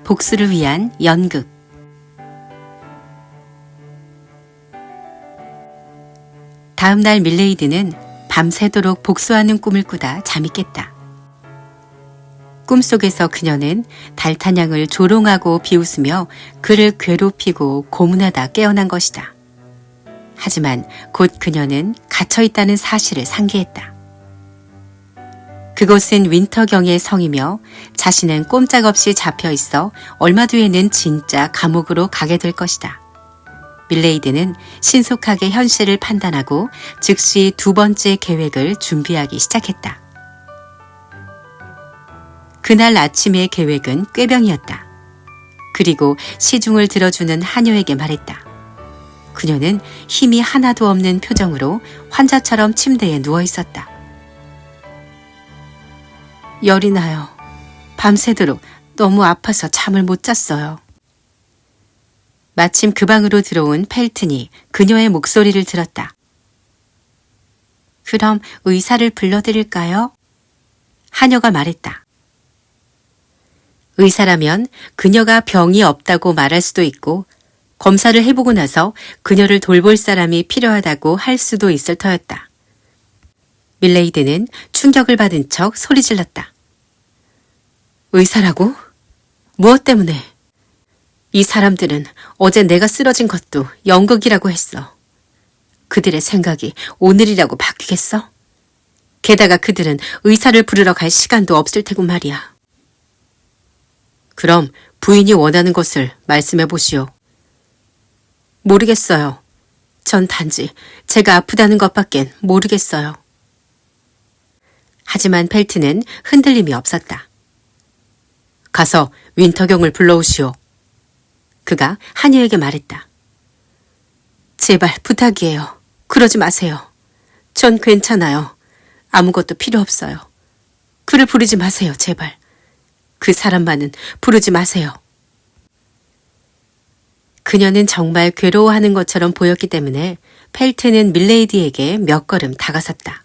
복수를 위한 연극. 다음 날 밀레이드는 밤새도록 복수하는 꿈을 꾸다 잠이 깼다. 꿈속에서 그녀는 달타냥을 조롱하고 비웃으며 그를 괴롭히고 고문하다 깨어난 것이다. 하지만 곧 그녀는 갇혀있다는 사실을 상기했다. 그곳은 윈터경의 성이며 자신은 꼼짝없이 잡혀있어 얼마 뒤에는 진짜 감옥으로 가게 될 것이다. 밀레이드는 신속하게 현실을 판단하고 즉시 두 번째 계획을 준비하기 시작했다. 그날 아침의 계획은 꾀병이었다. 그리고 시중을 들어주는 하녀에게 말했다. 그녀는 힘이 하나도 없는 표정으로 환자처럼 침대에 누워 있었다. 열이 나요. 밤새도록 너무 아파서 잠을 못 잤어요. 마침 그 방으로 들어온 펠튼이 그녀의 목소리를 들었다. 그럼 의사를 불러드릴까요? 하녀가 말했다. 의사라면 그녀가 병이 없다고 말할 수도 있고 검사를 해보고 나서 그녀를 돌볼 사람이 필요하다고 할 수도 있을 터였다. 밀레이드는 충격을 받은 척 소리 질렀다. 의사라고? 무엇 때문에? 이 사람들은 어제 내가 쓰러진 것도 연극이라고 했어. 그들의 생각이 오늘이라고 바뀌겠어? 게다가 그들은 의사를 부르러 갈 시간도 없을 테고 말이야. 그럼 부인이 원하는 것을 말씀해 보시오. 모르겠어요. 전 단지 제가 아프다는 것밖엔 모르겠어요. 하지만 펠트는 흔들림이 없었다. 가서 윈터경을 불러오시오. 그가 하녀에게 말했다. 제발 부탁이에요. 그러지 마세요. 전 괜찮아요. 아무것도 필요 없어요. 그를 부르지 마세요, 제발. 그 사람만은 부르지 마세요. 그녀는 정말 괴로워하는 것처럼 보였기 때문에 펠트는 밀레이디에게 몇 걸음 다가섰다.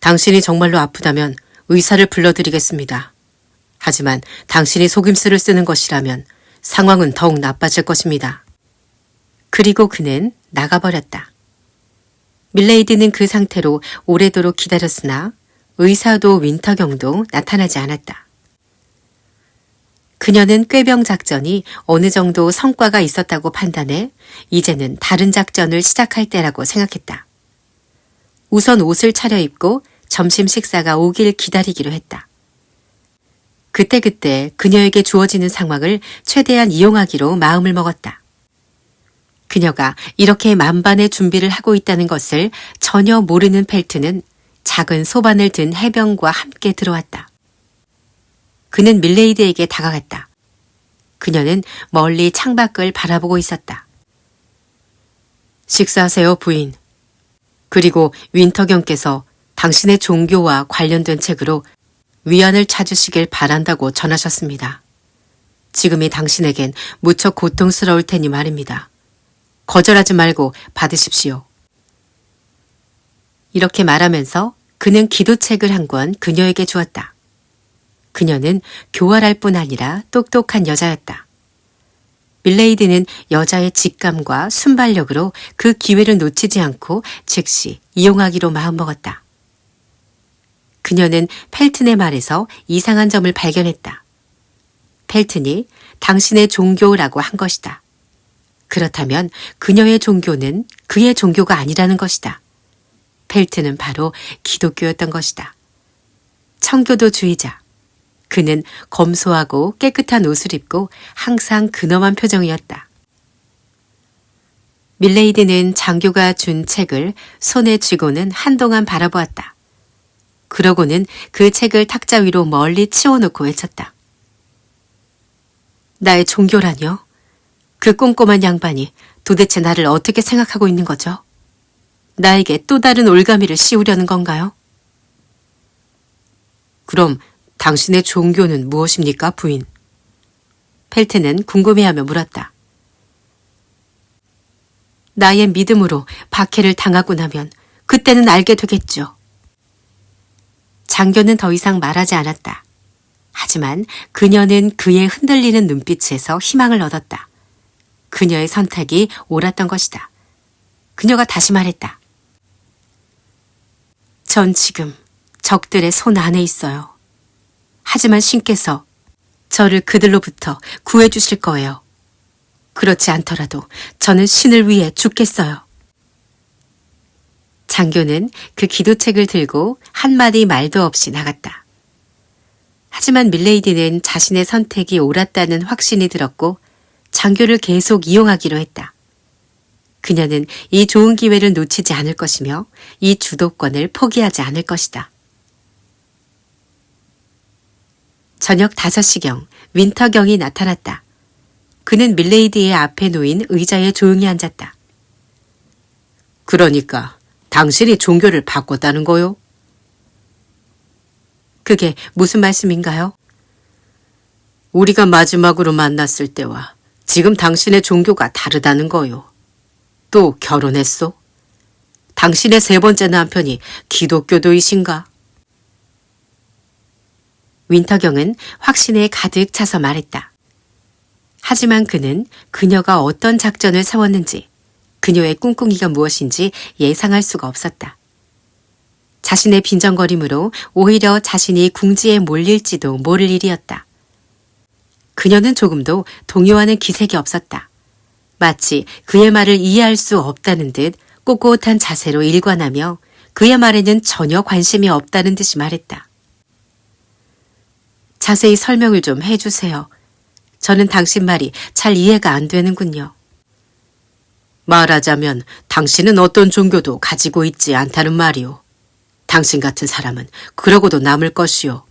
당신이 정말로 아프다면 의사를 불러드리겠습니다. 하지만 당신이 속임수를 쓰는 것이라면 상황은 더욱 나빠질 것입니다. 그리고 그는 나가버렸다. 밀레이디는 그 상태로 오래도록 기다렸으나 의사도 윈터경도 나타나지 않았다. 그녀는 꾀병 작전이 어느 정도 성과가 있었다고 판단해 이제는 다른 작전을 시작할 때라고 생각했다. 우선 옷을 차려입고 점심 식사가 오길 기다리기로 했다. 그때그때 그녀에게 주어지는 상황을 최대한 이용하기로 마음을 먹었다. 그녀가 이렇게 만반의 준비를 하고 있다는 것을 전혀 모르는 펠트는 작은 소반을 든 해병과 함께 들어왔다. 그는 밀레이드에게 다가갔다. 그녀는 멀리 창밖을 바라보고 있었다. 식사하세요, 부인. 그리고 윈터경께서 당신의 종교와 관련된 책으로 위안을 찾으시길 바란다고 전하셨습니다. 지금이 당신에겐 무척 고통스러울 테니 말입니다. 거절하지 말고 받으십시오. 이렇게 말하면서 그는 기도책을 한 권 그녀에게 주었다. 그녀는 교활할 뿐 아니라 똑똑한 여자였다. 밀레이드는 여자의 직감과 순발력으로 그 기회를 놓치지 않고 즉시 이용하기로 마음먹었다. 그녀는 펠튼의 말에서 이상한 점을 발견했다. 펠튼이 당신의 종교라고 한 것이다. 그렇다면 그녀의 종교는 그의 종교가 아니라는 것이다. 펠튼은 바로 기독교였던 것이다. 청교도주의자. 그는 검소하고 깨끗한 옷을 입고 항상 근엄한 표정이었다. 밀레이드는 장교가 준 책을 손에 쥐고는 한동안 바라보았다. 그러고는 그 책을 탁자 위로 멀리 치워놓고 외쳤다. 나의 종교라뇨? 그 꼼꼼한 양반이 도대체 나를 어떻게 생각하고 있는 거죠? 나에게 또 다른 올가미를 씌우려는 건가요? 그럼 당신의 종교는 무엇입니까, 부인? 펠트는 궁금해하며 물었다. 나의 믿음으로 박해를 당하고 나면 그때는 알게 되겠죠. 장교는 더 이상 말하지 않았다. 하지만 그녀는 그의 흔들리는 눈빛에서 희망을 얻었다. 그녀의 선택이 옳았던 것이다. 그녀가 다시 말했다. 전 지금 적들의 손 안에 있어요. 하지만 신께서 저를 그들로부터 구해주실 거예요. 그렇지 않더라도 저는 신을 위해 죽겠어요. 장교는 그 기도책을 들고 한마디 말도 없이 나갔다. 하지만 밀레이디는 자신의 선택이 옳았다는 확신이 들었고 장교를 계속 이용하기로 했다. 그녀는 이 좋은 기회를 놓치지 않을 것이며 이 주도권을 포기하지 않을 것이다. 저녁 5시경 윈터경이 나타났다. 그는 밀레이디의 앞에 놓인 의자에 조용히 앉았다. 그러니까 당신이 종교를 바꿨다는 거요? 그게 무슨 말씀인가요? 우리가 마지막으로 만났을 때와 지금 당신의 종교가 다르다는 거요. 또 결혼했소? 당신의 3번째 남편이 기독교도이신가? 윈터경은 확신에 가득 차서 말했다. 하지만 그는 그녀가 어떤 작전을 세웠는지, 그녀의 꿍꿍이가 무엇인지 예상할 수가 없었다. 자신의 빈정거림으로 오히려 자신이 궁지에 몰릴지도 모를 일이었다. 그녀는 조금도 동요하는 기색이 없었다. 마치 그의 말을 이해할 수 없다는 듯 꼿꼿한 자세로 일관하며 그의 말에는 전혀 관심이 없다는 듯이 말했다. 자세히 설명을 좀 해주세요. 저는 당신 말이 잘 이해가 안 되는군요. 말하자면 당신은 어떤 종교도 가지고 있지 않다는 말이오. 당신 같은 사람은 그러고도 남을 것이오.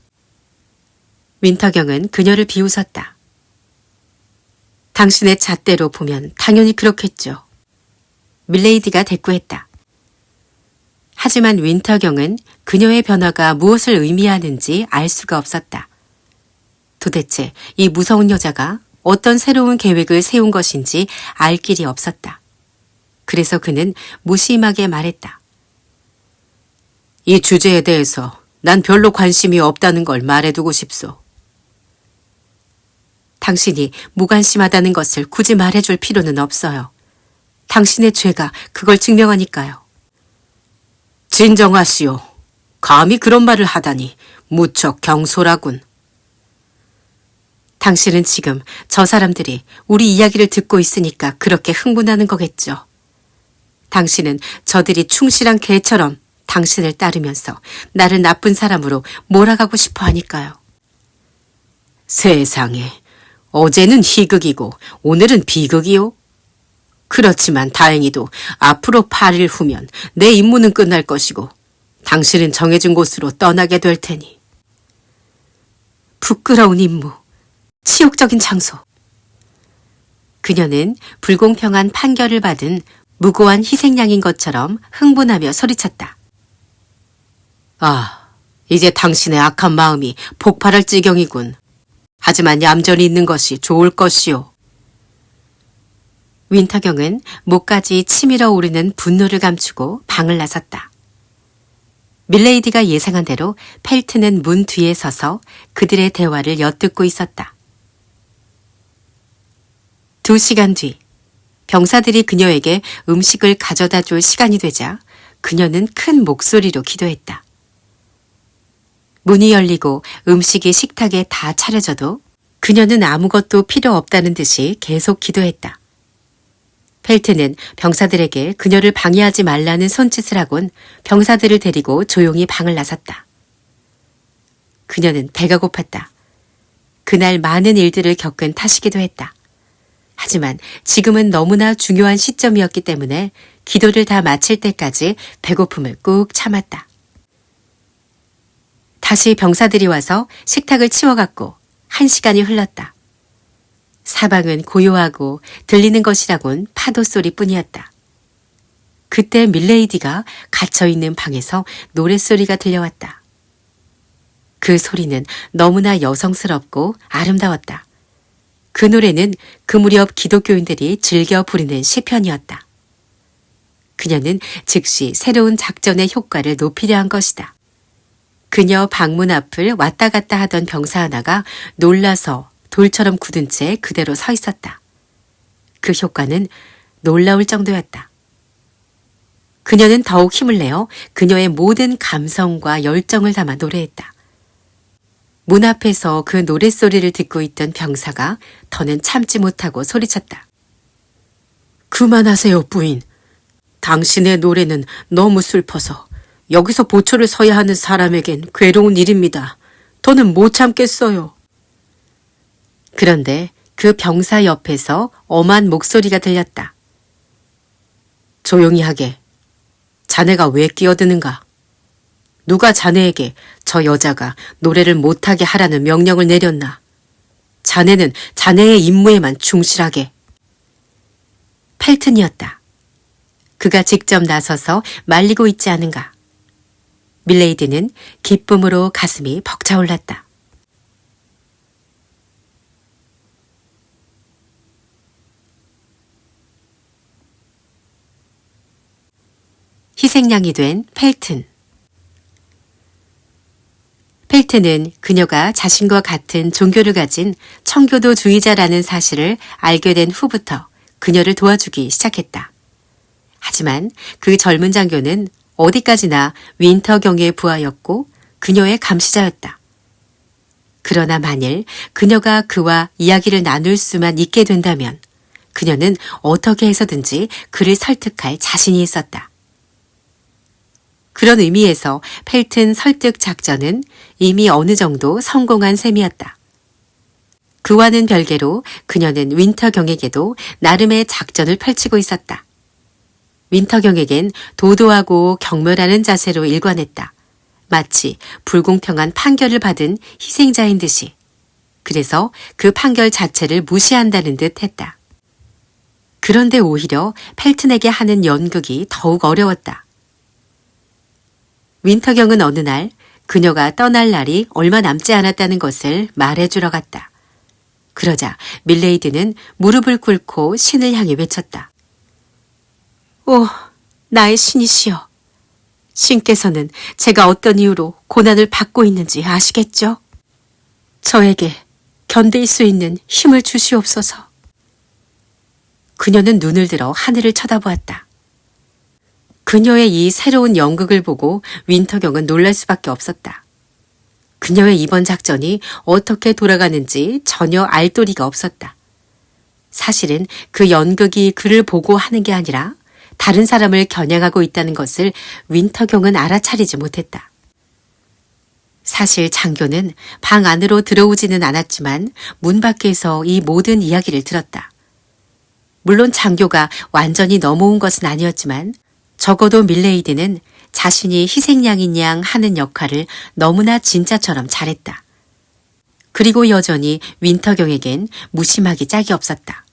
윈터경은 그녀를 비웃었다. 당신의 잣대로 보면 당연히 그렇겠죠. 밀레이디가 대꾸했다. 하지만 윈터경은 그녀의 변화가 무엇을 의미하는지 알 수가 없었다. 도대체 이 무서운 여자가 어떤 새로운 계획을 세운 것인지 알 길이 없었다. 그래서 그는 무심하게 말했다. 이 주제에 대해서 난 별로 관심이 없다는 걸 말해두고 싶소. 당신이 무관심하다는 것을 굳이 말해줄 필요는 없어요. 당신의 죄가 그걸 증명하니까요. 진정하시오. 감히 그런 말을 하다니 무척 경솔하군. 당신은 지금 저 사람들이 우리 이야기를 듣고 있으니까 그렇게 흥분하는 거겠죠. 당신은 저들이 충실한 개처럼 당신을 따르면서 나를 나쁜 사람으로 몰아가고 싶어 하니까요. 세상에, 어제는 희극이고 오늘은 비극이요? 그렇지만 다행히도 앞으로 8일 후면 내 임무는 끝날 것이고 당신은 정해진 곳으로 떠나게 될 테니. 부끄러운 임무, 치욕적인 장소. 그녀는 불공평한 판결을 받은 무고한 희생양인 것처럼 흥분하며 소리쳤다. 아, 이제 당신의 악한 마음이 폭발할 지경이군. 하지만 얌전히 있는 것이 좋을 것이오. 윈터경은 목까지 치밀어 오르는 분노를 감추고 방을 나섰다. 밀레이디가 예상한 대로 펠트는 문 뒤에 서서 그들의 대화를 엿듣고 있었다. 2시간 뒤, 병사들이 그녀에게 음식을 가져다 줄 시간이 되자 그녀는 큰 목소리로 기도했다. 문이 열리고 음식이 식탁에 다 차려져도 그녀는 아무것도 필요 없다는 듯이 계속 기도했다. 펠트는 병사들에게 그녀를 방해하지 말라는 손짓을 하곤 병사들을 데리고 조용히 방을 나섰다. 그녀는 배가 고팠다. 그날 많은 일들을 겪은 탓이기도 했다. 하지만 지금은 너무나 중요한 시점이었기 때문에 기도를 다 마칠 때까지 배고픔을 꾹 참았다. 다시 병사들이 와서 식탁을 치워갔고 1시간이 흘렀다. 사방은 고요하고 들리는 것이라곤 파도 소리뿐이었다. 그때 밀레이디가 갇혀있는 방에서 노랫소리가 들려왔다. 그 소리는 너무나 여성스럽고 아름다웠다. 그 노래는 그 무렵 기독교인들이 즐겨 부르는 시편이었다. 그녀는 즉시 새로운 작전의 효과를 높이려 한 것이다. 그녀 방문 앞을 왔다 갔다 하던 병사 하나가 놀라서 돌처럼 굳은 채 그대로 서 있었다. 그 효과는 놀라울 정도였다. 그녀는 더욱 힘을 내어 그녀의 모든 감성과 열정을 담아 노래했다. 문 앞에서 그 노랫소리를 듣고 있던 병사가 더는 참지 못하고 소리쳤다. 그만하세요, 부인. 당신의 노래는 너무 슬퍼서 여기서 보초를 서야 하는 사람에겐 괴로운 일입니다. 더는 못 참겠어요. 그런데 그 병사 옆에서 엄한 목소리가 들렸다. 조용히 하게. 자네가 왜 끼어드는가? 누가 자네에게 저 여자가 노래를 못하게 하라는 명령을 내렸나? 자네는 자네의 임무에만 충실하게. 펠튼이었다. 그가 직접 나서서 말리고 있지 않은가. 밀레이드는 기쁨으로 가슴이 벅차올랐다. 희생양이 된 펠튼. 펠튼은 그녀가 자신과 같은 종교를 가진 청교도주의자라는 사실을 알게 된 후부터 그녀를 도와주기 시작했다. 하지만 그 젊은 장교는 어디까지나 윈터경의 부하였고 그녀의 감시자였다. 그러나 만일 그녀가 그와 이야기를 나눌 수만 있게 된다면 그녀는 어떻게 해서든지 그를 설득할 자신이 있었다. 그런 의미에서 펠튼 설득 작전은 이미 어느 정도 성공한 셈이었다. 그와는 별개로 그녀는 윈터경에게도 나름의 작전을 펼치고 있었다. 윈터경에겐 도도하고 경멸하는 자세로 일관했다. 마치 불공평한 판결을 받은 희생자인 듯이. 그래서 그 판결 자체를 무시한다는 듯 했다. 그런데 오히려 펠튼에게 하는 연극이 더욱 어려웠다. 윈터경은 어느 날 그녀가 떠날 날이 얼마 남지 않았다는 것을 말해주러 갔다. 그러자 밀레이드는 무릎을 꿇고 신을 향해 외쳤다. 오, 나의 신이시여. 신께서는 제가 어떤 이유로 고난을 받고 있는지 아시겠죠? 저에게 견딜 수 있는 힘을 주시옵소서. 그녀는 눈을 들어 하늘을 쳐다보았다. 그녀의 이 새로운 연극을 보고 윈터경은 놀랄 수밖에 없었다. 그녀의 이번 작전이 어떻게 돌아가는지 전혀 알 도리가 없었다. 사실은 그 연극이 그를 보고 하는 게 아니라 다른 사람을 겨냥하고 있다는 것을 윈터경은 알아차리지 못했다. 사실 장교는 방 안으로 들어오지는 않았지만 문 밖에서 이 모든 이야기를 들었다. 물론 장교가 완전히 넘어온 것은 아니었지만 적어도 밀레이드는 자신이 희생양인 양 하는 역할을 너무나 진짜처럼 잘했다. 그리고 여전히 윈터경에겐 무심하기 짝이 없었다.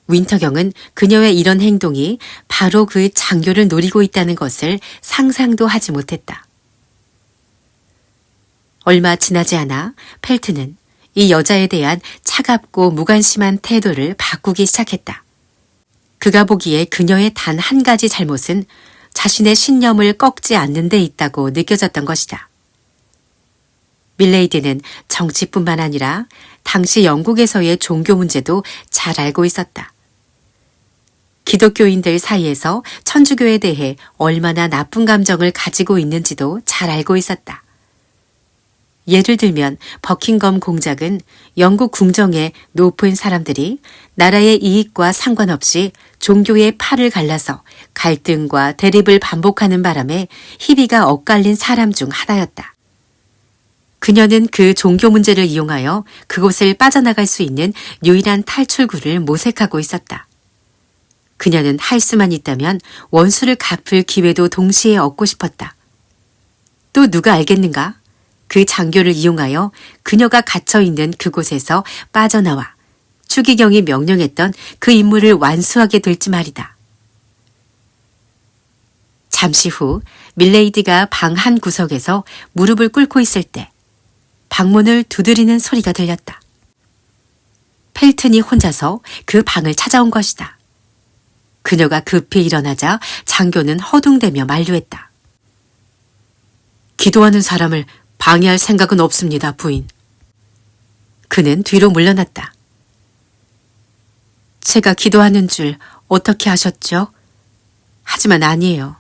윈터경은 그녀의 이런 행동이 바로 그 장교를 노리고 있다는 것을 상상도 하지 못했다. 얼마 지나지 않아 펠튼은 이 여자에 대한 차갑고 무관심한 태도를 바꾸기 시작했다. 그가 보기에 그녀의 단 한 가지 잘못은 자신의 신념을 꺾지 않는 데 있다고 느껴졌던 것이다. 밀레이드는 정치뿐만 아니라 당시 영국에서의 종교 문제도 잘 알고 있었다. 기독교인들 사이에서 천주교에 대해 얼마나 나쁜 감정을 가지고 있는지도 잘 알고 있었다. 예를 들면 버킹엄 공작은 영국 궁정의 높은 사람들이 나라의 이익과 상관없이 종교의 팔을 갈라서 갈등과 대립을 반복하는 바람에 희비가 엇갈린 사람 중 하나였다. 그녀는 그 종교 문제를 이용하여 그곳을 빠져나갈 수 있는 유일한 탈출구를 모색하고 있었다. 그녀는 할 수만 있다면 원수를 갚을 기회도 동시에 얻고 싶었다. 또 누가 알겠는가? 그 장교를 이용하여 그녀가 갇혀있는 그곳에서 빠져나와 추기경이 명령했던 그 임무를 완수하게 될지 말이다. 잠시 후 밀레이드가 방 한 구석에서 무릎을 꿇고 있을 때 방문을 두드리는 소리가 들렸다. 펠튼이 혼자서 그 방을 찾아온 것이다. 그녀가 급히 일어나자 장교는 허둥대며 만류했다. 기도하는 사람을 방해할 생각은 없습니다, 부인. 그는 뒤로 물러났다. 제가 기도하는 줄 어떻게 아셨죠? 하지만 아니에요.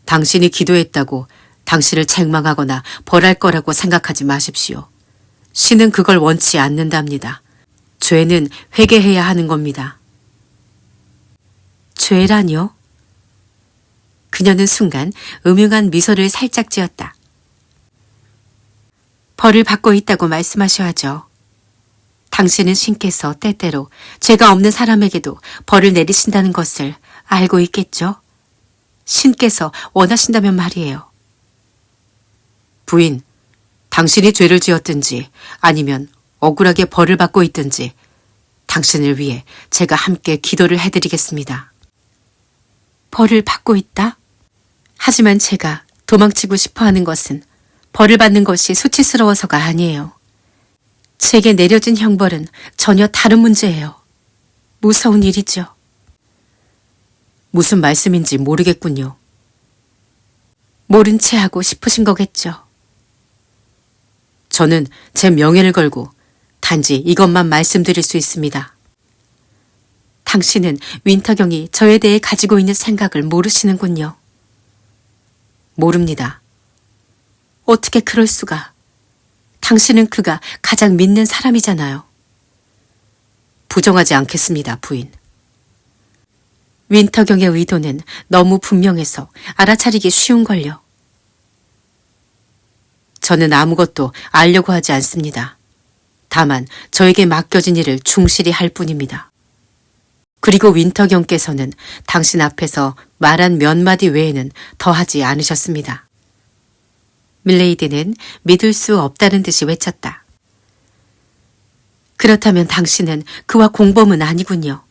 당신이 기도했다고 당신을 책망하거나 벌할 거라고 생각하지 마십시오. 신은 그걸 원치 않는답니다. 죄는 회개해야 하는 겁니다. 죄라뇨? 그녀는 순간 음흉한 미소를 살짝 지었다. 벌을 받고 있다고 말씀하셔야죠. 당신은 신께서 때때로 죄가 없는 사람에게도 벌을 내리신다는 것을 알고 있겠죠? 신께서 원하신다면 말이에요. 부인, 당신이 죄를 지었든지 아니면 억울하게 벌을 받고 있든지 당신을 위해 제가 함께 기도를 해드리겠습니다. 벌을 받고 있다? 하지만 제가 도망치고 싶어하는 것은 벌을 받는 것이 수치스러워서가 아니에요. 제게 내려진 형벌은 전혀 다른 문제예요. 무서운 일이죠. 무슨 말씀인지 모르겠군요. 모른 채 하고 싶으신 거겠죠. 저는 제 명예를 걸고 단지 이것만 말씀드릴 수 있습니다. 당신은 윈터경이 저에 대해 가지고 있는 생각을 모르시는군요. 모릅니다. 어떻게 그럴 수가. 당신은 그가 가장 믿는 사람이잖아요. 부정하지 않겠습니다, 부인. 윈터경의 의도는 너무 분명해서 알아차리기 쉬운걸요. 저는 아무것도 알려고 하지 않습니다. 다만 저에게 맡겨진 일을 충실히 할 뿐입니다. 그리고 윈터경께서는 당신 앞에서 말한 몇 마디 외에는 더하지 않으셨습니다. 밀레이드는 믿을 수 없다는 듯이 외쳤다. 그렇다면 당신은 그와 공범은 아니군요.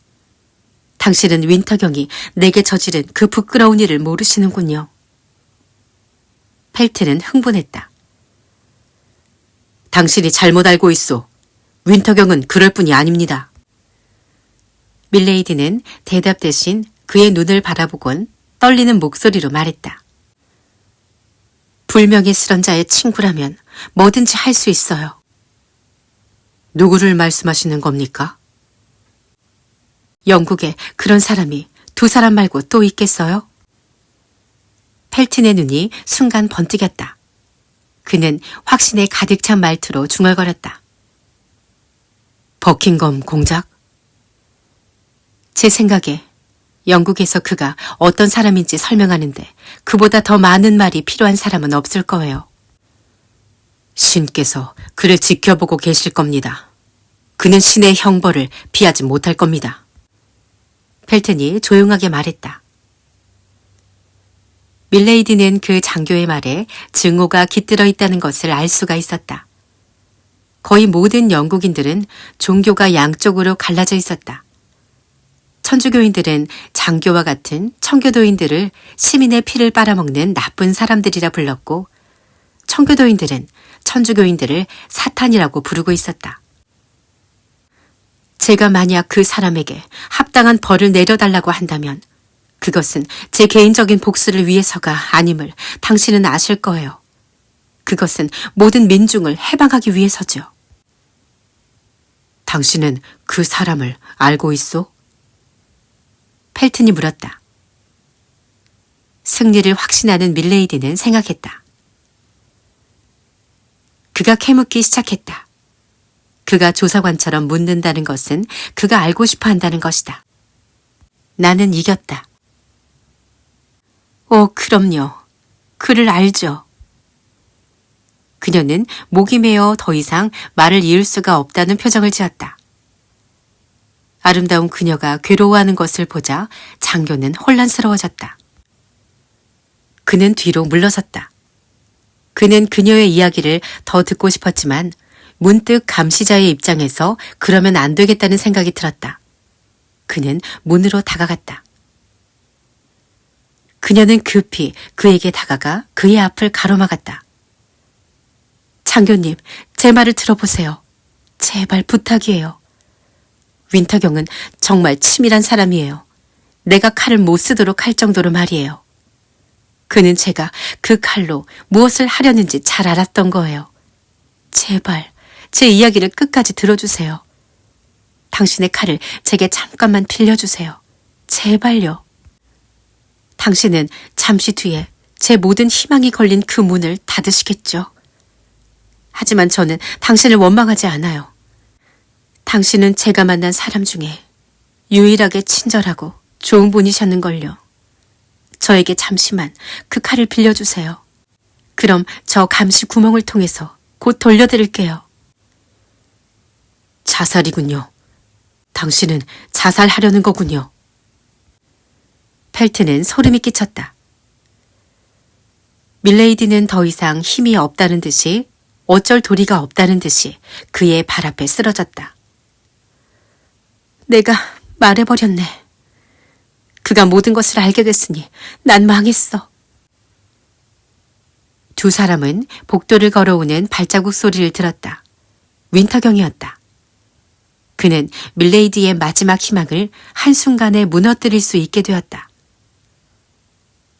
당신은 윈터경이 내게 저지른 그 부끄러운 일을 모르시는군요. 펠트는 흥분했다. 당신이 잘못 알고 있소. 윈터경은 그럴 뿐이 아닙니다. 밀레이드는 대답 대신 그의 눈을 바라보곤 떨리는 목소리로 말했다. 불명예 수련자의 친구라면 뭐든지 할 수 있어요. 누구를 말씀하시는 겁니까? 영국에 그런 사람이 두 사람 말고 또 있겠어요? 펠틴의 눈이 순간 번뜩였다. 그는 확신에 가득 찬 말투로 중얼거렸다. 버킹엄 공작? 제 생각에 영국에서 그가 어떤 사람인지 설명하는데 그보다 더 많은 말이 필요한 사람은 없을 거예요. 신께서 그를 지켜보고 계실 겁니다. 그는 신의 형벌을 피하지 못할 겁니다. 펠튼이 조용하게 말했다. 밀레이드는 그 장교의 말에 증오가 깃들어 있다는 것을 알 수가 있었다. 거의 모든 영국인들은 종교가 양쪽으로 갈라져 있었다. 천주교인들은 장교와 같은 청교도인들을 시민의 피를 빨아먹는 나쁜 사람들이라 불렀고, 청교도인들은 천주교인들을 사탄이라고 부르고 있었다. 제가 만약 그 사람에게 합당한 벌을 내려달라고 한다면 그것은 제 개인적인 복수를 위해서가 아님을 당신은 아실 거예요. 그것은 모든 민중을 해방하기 위해서죠. 당신은 그 사람을 알고 있소? 펠튼이 물었다. 승리를 확신하는 밀레이드는 생각했다. 그가 캐묻기 시작했다. 그가 조사관처럼 묻는다는 것은 그가 알고 싶어 한다는 것이다. 나는 이겼다. 그럼요. 그를 알죠. 그녀는 목이 메어 더 이상 말을 이을 수가 없다는 표정을 지었다. 아름다운 그녀가 괴로워하는 것을 보자 장교는 혼란스러워졌다. 그는 뒤로 물러섰다. 그는 그녀의 이야기를 더 듣고 싶었지만 문득 감시자의 입장에서 그러면 안 되겠다는 생각이 들었다. 그는 문으로 다가갔다. 그녀는 급히 그에게 다가가 그의 앞을 가로막았다. 장교님, 제 말을 들어보세요. 제발 부탁이에요. 윈터경은 정말 치밀한 사람이에요. 내가 칼을 못 쓰도록 할 정도로 말이에요. 그는 제가 그 칼로 무엇을 하려는지 잘 알았던 거예요. 제발 제 이야기를 끝까지 들어주세요. 당신의 칼을 제게 잠깐만 빌려주세요. 제발요. 당신은 잠시 뒤에 제 모든 희망이 걸린 그 문을 닫으시겠죠. 하지만 저는 당신을 원망하지 않아요. 당신은 제가 만난 사람 중에 유일하게 친절하고 좋은 분이셨는걸요. 저에게 잠시만 그 칼을 빌려주세요. 그럼 저 감시 구멍을 통해서 곧 돌려드릴게요. 자살이군요. 당신은 자살하려는 거군요. 펠트는 소름이 끼쳤다. 밀레이디는 더 이상 힘이 없다는 듯이 어쩔 도리가 없다는 듯이 그의 발 앞에 쓰러졌다. 내가 말해버렸네. 그가 모든 것을 알게 됐으니 난 망했어. 두 사람은 복도를 걸어오는 발자국 소리를 들었다. 윈터경이었다. 그는 밀레이디의 마지막 희망을 한순간에 무너뜨릴 수 있게 되었다.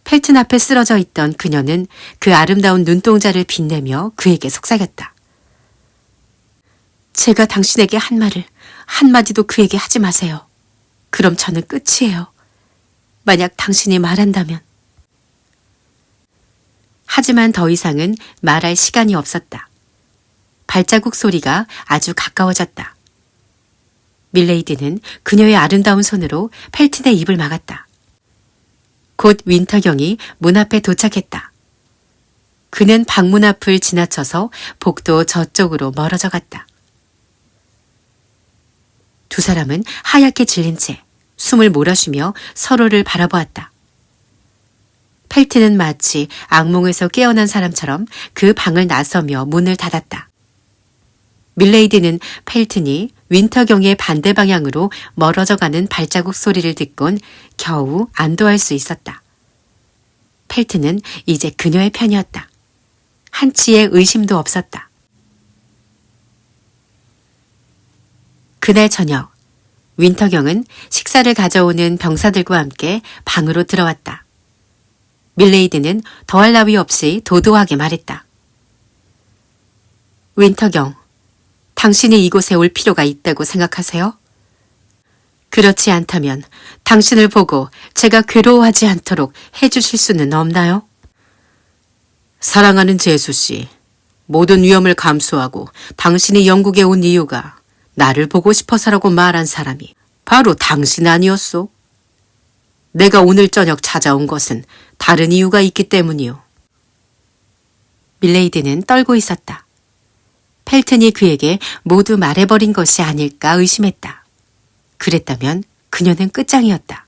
펠튼 앞에 쓰러져 있던 그녀는 그 아름다운 눈동자를 빛내며 그에게 속삭였다. 제가 당신에게 한 말을 한마디도 그에게 하지 마세요. 그럼 저는 끝이에요. 만약 당신이 말한다면. 하지만 더 이상은 말할 시간이 없었다. 발자국 소리가 아주 가까워졌다. 밀레이디는 그녀의 아름다운 손으로 펠튼의 입을 막았다. 곧 윈터경이 문 앞에 도착했다. 그는 방문 앞을 지나쳐서 복도 저쪽으로 멀어져 갔다. 두 사람은 하얗게 질린 채 숨을 몰아쉬며 서로를 바라보았다. 펠튼은 마치 악몽에서 깨어난 사람처럼 그 방을 나서며 문을 닫았다. 밀레이디는 펠튼이 윈터경의 반대 방향으로 멀어져가는 발자국 소리를 듣곤 겨우 안도할 수 있었다. 펠튼은 이제 그녀의 편이었다. 한치의 의심도 없었다. 그날 저녁, 윈터경은 식사를 가져오는 병사들과 함께 방으로 들어왔다. 밀레이디는 더할 나위 없이 도도하게 말했다. 윈터경, 당신이 이곳에 올 필요가 있다고 생각하세요? 그렇지 않다면 당신을 보고 제가 괴로워하지 않도록 해주실 수는 없나요? 사랑하는 제수 씨, 모든 위험을 감수하고 당신이 영국에 온 이유가 나를 보고 싶어서라고 말한 사람이 바로 당신 아니었소? 내가 오늘 저녁 찾아온 것은 다른 이유가 있기 때문이요. 밀레이드는 떨고 있었다. 펠튼이 그에게 모두 말해버린 것이 아닐까 의심했다. 그랬다면 그녀는 끝장이었다.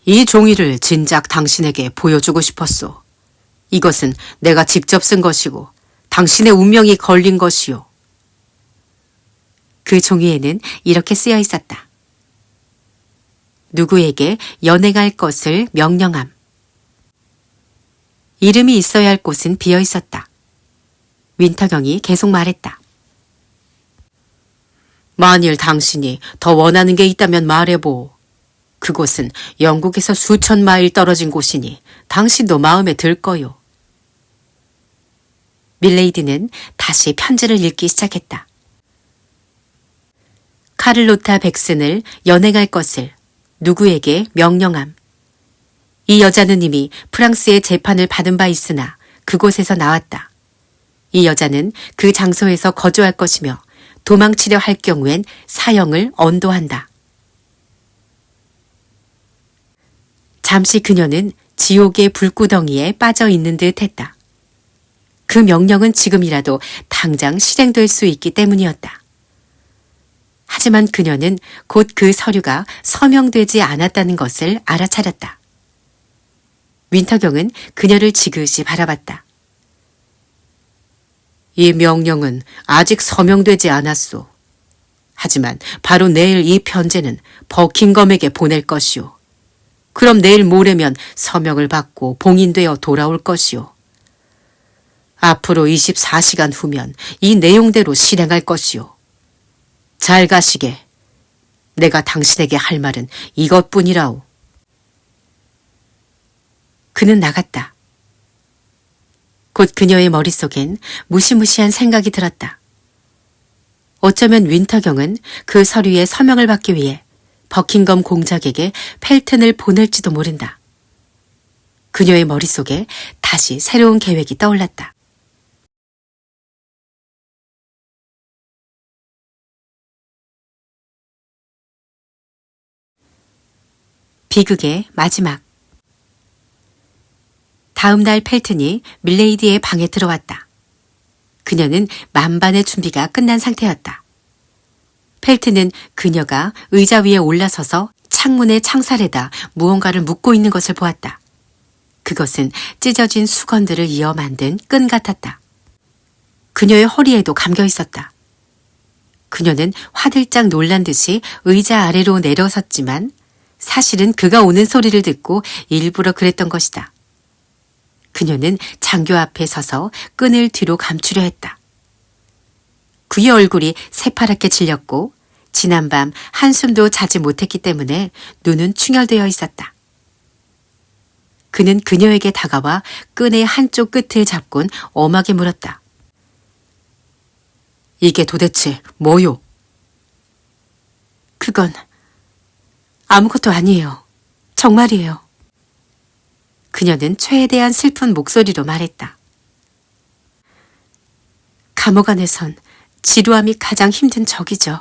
이 종이를 진작 당신에게 보여주고 싶었소. 이것은 내가 직접 쓴 것이고 당신의 운명이 걸린 것이요. 그 종이에는 이렇게 쓰여 있었다. 누구에게 연행할 것을 명령함. 이름이 있어야 할 곳은 비어 있었다. 윈터경이 계속 말했다. 만일 당신이 더 원하는 게 있다면 말해보. 그곳은 영국에서 수천 마일 떨어진 곳이니 당신도 마음에 들 거요. 밀레이드는 다시 편지를 읽기 시작했다. 카를로타 백슨을 연행할 것을 누구에게 명령함. 이 여자는 이미 프랑스의 재판을 받은 바 있으나 그곳에서 나왔다. 이 여자는 그 장소에서 거주할 것이며 도망치려 할 경우엔 사형을 언도한다. 잠시 그녀는 지옥의 불구덩이에 빠져 있는 듯 했다. 그 명령은 지금이라도 당장 실행될 수 있기 때문이었다. 하지만 그녀는 곧 그 서류가 서명되지 않았다는 것을 알아차렸다. 윈터경은 그녀를 지그시 바라봤다. 이 명령은 아직 서명되지 않았소. 하지만 바로 내일 이 편지는 버킹엄에게 보낼 것이오. 그럼 내일 모레면 서명을 받고 봉인되어 돌아올 것이오. 앞으로 24시간 후면 이 내용대로 실행할 것이오. 잘 가시게. 내가 당신에게 할 말은 이것뿐이라오. 그는 나갔다. 곧 그녀의 머릿속엔 무시무시한 생각이 들었다. 어쩌면 윈터경은 그 서류에 서명을 받기 위해 버킹엄 공작에게 펠튼을 보낼지도 모른다. 그녀의 머릿속에 다시 새로운 계획이 떠올랐다. 비극의 마지막. 다음 날 펠튼이 밀레이디의 방에 들어왔다. 그녀는 만반의 준비가 끝난 상태였다. 펠튼은 그녀가 의자 위에 올라서서 창문의 창살에다 무언가를 묶고 있는 것을 보았다. 그것은 찢어진 수건들을 이어 만든 끈 같았다. 그녀의 허리에도 감겨 있었다. 그녀는 화들짝 놀란 듯이 의자 아래로 내려섰지만 사실은 그가 오는 소리를 듣고 일부러 그랬던 것이다. 그녀는 장교 앞에 서서 끈을 뒤로 감추려 했다. 그의 얼굴이 새파랗게 질렸고 지난밤 한숨도 자지 못했기 때문에 눈은 충혈되어 있었다. 그는 그녀에게 다가와 끈의 한쪽 끝을 잡곤 엄하게 물었다. 이게 도대체 뭐요? 그건 아무것도 아니에요. 정말이에요. 그녀는 최대한 슬픈 목소리로 말했다. 감옥 안에선 지루함이 가장 힘든 적이죠.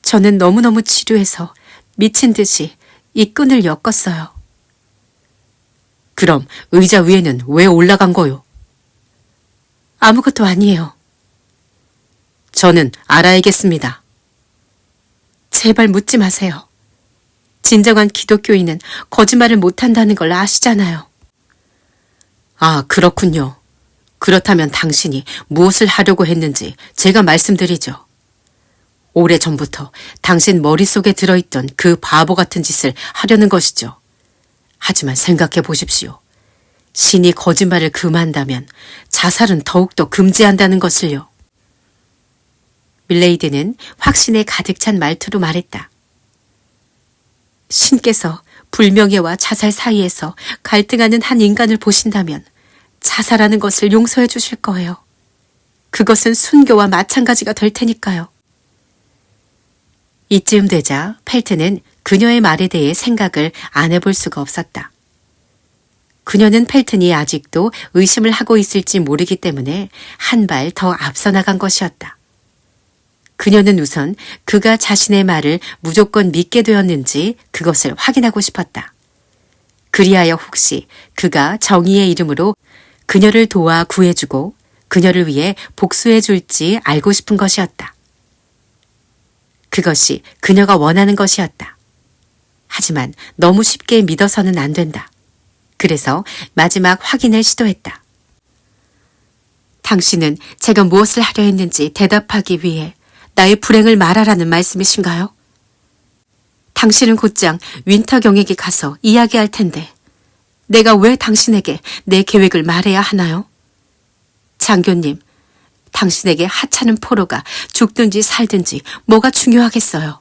저는 너무너무 지루해서 미친 듯이 이 끈을 엮었어요. 그럼 의자 위에는 왜 올라간 거요? 아무것도 아니에요. 저는 알아야겠습니다. 제발 묻지 마세요. 진정한 기독교인은 거짓말을 못한다는 걸 아시잖아요. 아, 그렇군요. 그렇다면 당신이 무엇을 하려고 했는지 제가 말씀드리죠. 오래전부터 당신 머릿속에 들어있던 그 바보 같은 짓을 하려는 것이죠. 하지만 생각해 보십시오. 신이 거짓말을 금한다면 자살은 더욱더 금지한다는 것을요. 밀레이드는 확신에 가득 찬 말투로 말했다. 신께서 불명예와 자살 사이에서 갈등하는 한 인간을 보신다면 자살하는 것을 용서해 주실 거예요. 그것은 순교와 마찬가지가 될 테니까요. 이쯤 되자 펠튼은 그녀의 말에 대해 생각을 안 해볼 수가 없었다. 그녀는 펠튼이 아직도 의심을 하고 있을지 모르기 때문에 한 발 더 앞서 나간 것이었다. 그녀는 우선 그가 자신의 말을 무조건 믿게 되었는지 그것을 확인하고 싶었다. 그리하여 혹시 그가 정의의 이름으로 그녀를 도와 구해주고 그녀를 위해 복수해 줄지 알고 싶은 것이었다. 그것이 그녀가 원하는 것이었다. 하지만 너무 쉽게 믿어서는 안 된다. 그래서 마지막 확인을 시도했다. 당신은 제가 무엇을 하려 했는지 대답하기 위해 나의 불행을 말하라는 말씀이신가요? 당신은 곧장 윈터경에게 가서 이야기할 텐데 내가 왜 당신에게 내 계획을 말해야 하나요? 장교님, 당신에게 하찮은 포로가 죽든지 살든지 뭐가 중요하겠어요.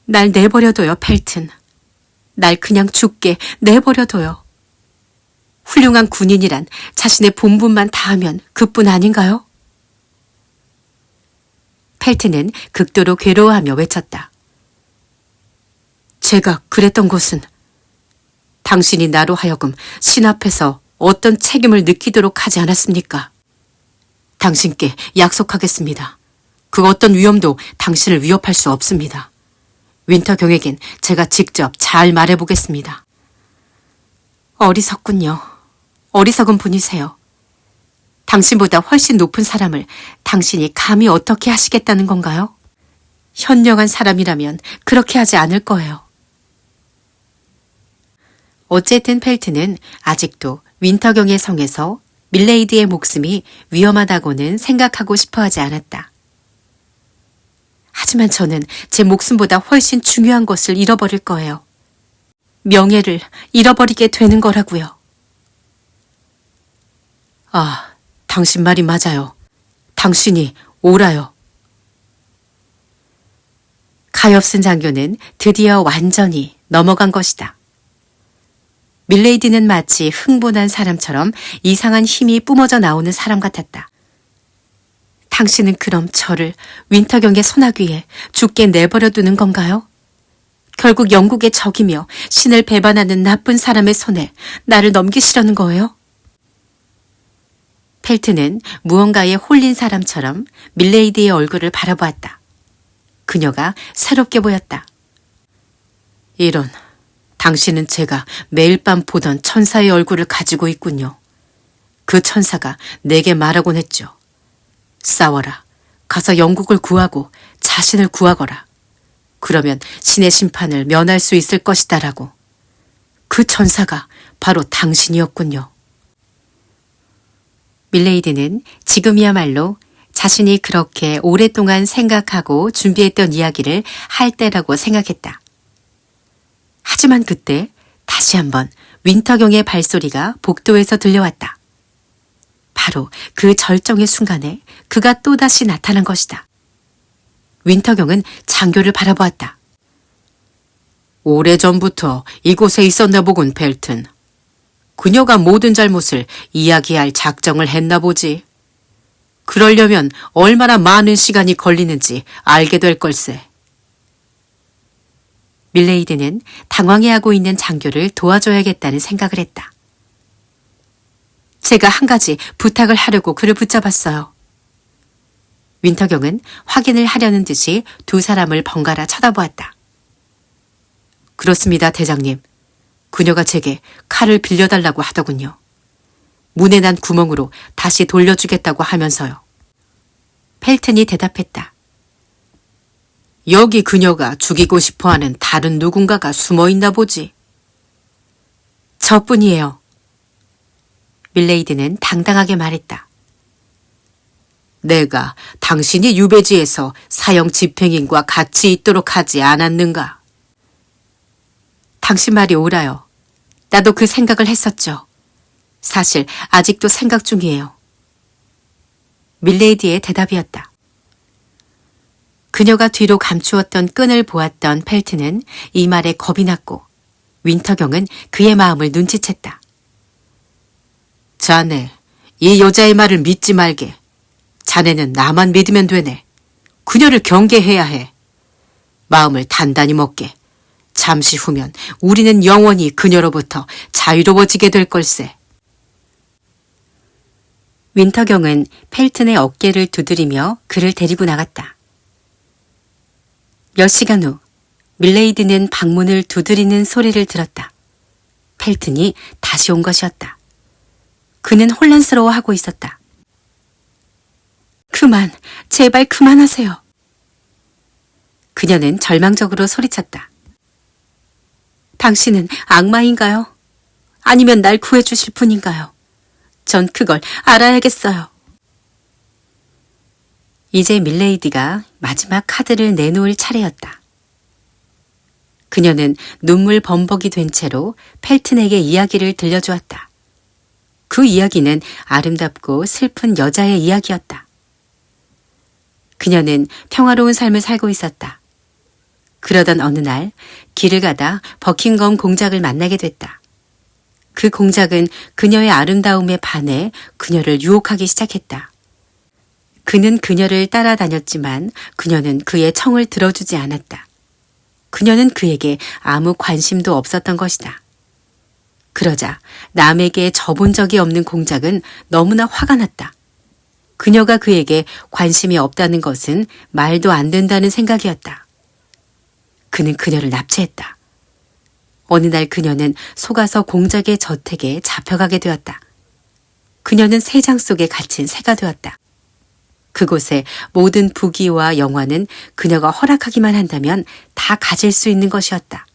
날 내버려둬요, 펠튼. 날 그냥 죽게 내버려둬요. 훌륭한 군인이란 자신의 본분만 다하면 그뿐 아닌가요? 펠튼은 극도로 괴로워하며 외쳤다. 제가 그랬던 것은 당신이 나로 하여금 신 앞에서 어떤 책임을 느끼도록 하지 않았습니까? 당신께 약속하겠습니다. 그 어떤 위험도 당신을 위협할 수 없습니다. 윈터경에겐 제가 직접 잘 말해보겠습니다. 어리석군요. 어리석은 분이세요. 당신보다 훨씬 높은 사람을 당신이 감히 어떻게 하시겠다는 건가요? 현명한 사람이라면 그렇게 하지 않을 거예요. 어쨌든 펠트는 아직도 윈터경의 성에서 밀레이드의 목숨이 위험하다고는 생각하고 싶어 하지 않았다. 하지만 저는 제 목숨보다 훨씬 중요한 것을 잃어버릴 거예요. 명예를 잃어버리게 되는 거라고요. 아, 당신 말이 맞아요. 당신이 옳아요. 가엾은 장교는 드디어 완전히 넘어간 것이다. 밀레이디는 마치 흥분한 사람처럼 이상한 힘이 뿜어져 나오는 사람 같았다. 당신은 그럼 저를 윈터경의 소나귀에 죽게 내버려 두는 건가요? 결국 영국의 적이며 신을 배반하는 나쁜 사람의 손에 나를 넘기시려는 거예요? 펠트는 무언가에 홀린 사람처럼 밀레이디의 얼굴을 바라보았다. 그녀가 새롭게 보였다. 이런, 당신은 제가 매일 밤 보던 천사의 얼굴을 가지고 있군요. 그 천사가 내게 말하곤 했죠. 싸워라. 가서 영국을 구하고 자신을 구하거라. 그러면 신의 심판을 면할 수 있을 것이다라고. 그 천사가 바로 당신이었군요. 밀레이드는 지금이야말로 자신이 그렇게 오랫동안 생각하고 준비했던 이야기를 할 때라고 생각했다. 하지만 그때 다시 한번 윈터경의 발소리가 복도에서 들려왔다. 바로 그 절정의 순간에 그가 또다시 나타난 것이다. 윈터경은 장교를 바라보았다. 오래전부터 이곳에 있었나 보군, 펠튼. 그녀가 모든 잘못을 이야기할 작정을 했나 보지. 그러려면 얼마나 많은 시간이 걸리는지 알게 될 걸세. 밀레이드는 당황해하고 있는 장교를 도와줘야겠다는 생각을 했다. 제가 한 가지 부탁을 하려고 그를 붙잡았어요. 윈터경은 확인을 하려는 듯이 두 사람을 번갈아 쳐다보았다. 그렇습니다, 대장님. 그녀가 제게 칼을 빌려달라고 하더군요. 문에 난 구멍으로 다시 돌려주겠다고 하면서요. 펠튼이 대답했다. 여기 그녀가 죽이고 싶어하는 다른 누군가가 숨어있나 보지. 저뿐이에요. 밀레이드는 당당하게 말했다. 내가 당신이 유배지에서 사형 집행인과 같이 있도록 하지 않았는가? 당신 말이 옳아요. 나도 그 생각을 했었죠. 사실 아직도 생각 중이에요. 밀레이디의 대답이었다. 그녀가 뒤로 감추었던 끈을 보았던 펠트는 이 말에 겁이 났고 윈터경은 그의 마음을 눈치챘다. 자네, 이 여자의 말을 믿지 말게. 자네는 나만 믿으면 되네. 그녀를 경계해야 해. 마음을 단단히 먹게. 잠시 후면 우리는 영원히 그녀로부터 자유로워지게 될 걸세. 윈터경은 펠튼의 어깨를 두드리며 그를 데리고 나갔다. 몇 시간 후 밀레이드는 방문을 두드리는 소리를 들었다. 펠튼이 다시 온 것이었다. 그는 혼란스러워하고 있었다. 그만, 제발 그만하세요. 그녀는 절망적으로 소리쳤다. 당신은 악마인가요? 아니면 날 구해주실 분인가요? 전 그걸 알아야겠어요. 이제 밀레이드가 마지막 카드를 내놓을 차례였다. 그녀는 눈물 범벅이 된 채로 펠튼에게 이야기를 들려주었다. 그 이야기는 아름답고 슬픈 여자의 이야기였다. 그녀는 평화로운 삶을 살고 있었다. 그러던 어느 날 길을 가다 버킹엄 공작을 만나게 됐다. 그 공작은 그녀의 아름다움에 반해 그녀를 유혹하기 시작했다. 그는 그녀를 따라다녔지만 그녀는 그의 청을 들어주지 않았다. 그녀는 그에게 아무 관심도 없었던 것이다. 그러자 남에게 져본 적이 없는 공작은 너무나 화가 났다. 그녀가 그에게 관심이 없다는 것은 말도 안 된다는 생각이었다. 그는 그녀를 납치했다. 어느 날 그녀는 속아서 공작의 저택에 잡혀가게 되었다. 그녀는 새장 속에 갇힌 새가 되었다. 그곳에 모든 부귀와 영화는 그녀가 허락하기만 한다면 다 가질 수 있는 것이었다.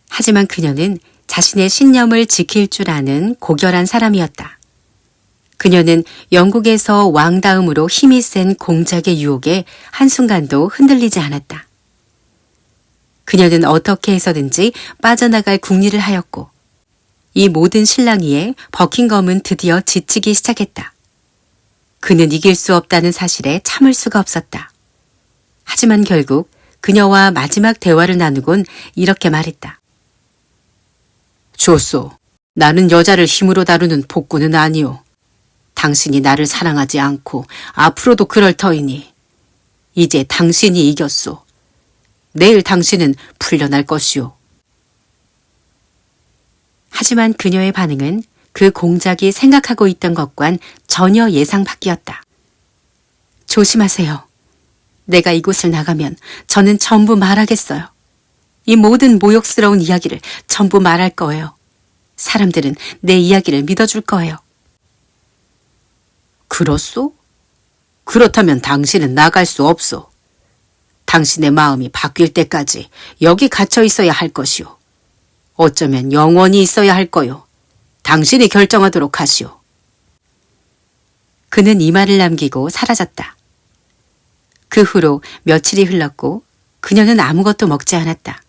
하지만 그녀는 자신의 신념을 지킬 줄 아는 고결한 사람이었다. 그녀는 영국에서 왕 다음으로 힘이 센 공작의 유혹에 한순간도 흔들리지 않았다. 그녀는 어떻게 해서든지 빠져나갈 궁리를 하였고 이 모든 실랑이에 버킹엄은 드디어 지치기 시작했다. 그는 이길 수 없다는 사실에 참을 수가 없었다. 하지만 결국 그녀와 마지막 대화를 나누곤 이렇게 말했다. 좋소. 나는 여자를 힘으로 다루는 폭군은 아니오. 당신이 나를 사랑하지 않고 앞으로도 그럴 터이니 이제 당신이 이겼소. 내일 당신은 풀려날 것이오. 하지만 그녀의 반응은 그 공작이 생각하고 있던 것과는 전혀 예상 밖이었다. 조심하세요. 내가 이곳을 나가면 저는 전부 말하겠어요. 이 모든 모욕스러운 이야기를 전부 말할 거예요. 사람들은 내 이야기를 믿어줄 거예요. 그렇소? 그렇다면 당신은 나갈 수 없소. 당신의 마음이 바뀔 때까지 여기 갇혀 있어야 할 것이오. 어쩌면 영원히 있어야 할 거요. 당신이 결정하도록 하시오. 그는 이 말을 남기고 사라졌다. 그 후로 며칠이 흘렀고 그녀는 아무것도 먹지 않았다.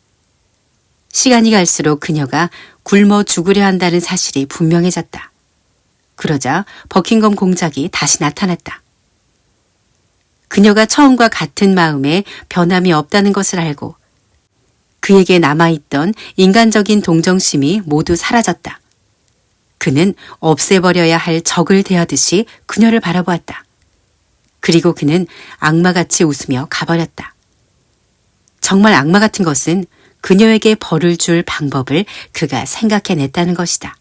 시간이 갈수록 그녀가 굶어 죽으려 한다는 사실이 분명해졌다. 그러자 버킹엄 공작이 다시 나타났다. 그녀가 처음과 같은 마음에 변함이 없다는 것을 알고 그에게 남아있던 인간적인 동정심이 모두 사라졌다. 그는 없애버려야 할 적을 대하듯이 그녀를 바라보았다. 그리고 그는 악마같이 웃으며 가버렸다. 정말 악마 같은 것은 그녀에게 벌을 줄 방법을 그가 생각해냈다는 것이다.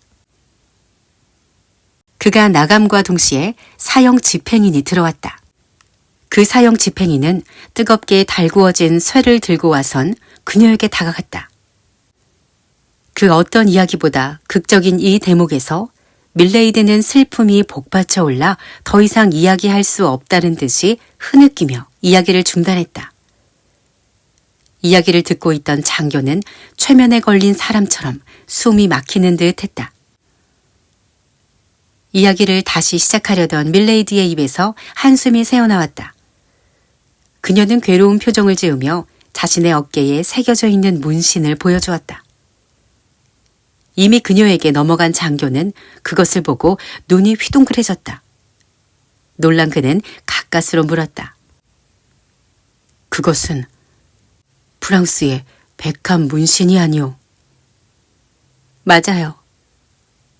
그가 나감과 동시에 사형 집행인이 들어왔다. 그 사형 집행인은 뜨겁게 달구어진 쇠를 들고 와선 그녀에게 다가갔다. 그 어떤 이야기보다 극적인 이 대목에서 밀레이드는 슬픔이 복받쳐 올라 더 이상 이야기할 수 없다는 듯이 흐느끼며 이야기를 중단했다. 이야기를 듣고 있던 장교는 최면에 걸린 사람처럼 숨이 막히는 듯 했다. 이야기를 다시 시작하려던 밀레이드의 입에서 한숨이 새어나왔다. 그녀는 괴로운 표정을 지으며 자신의 어깨에 새겨져 있는 문신을 보여주었다. 이미 그녀에게 넘어간 장교는 그것을 보고 눈이 휘둥그레졌다. 놀란 그는 가까스로 물었다. 그것은 프랑스의 백합 문신이 아니오. 맞아요.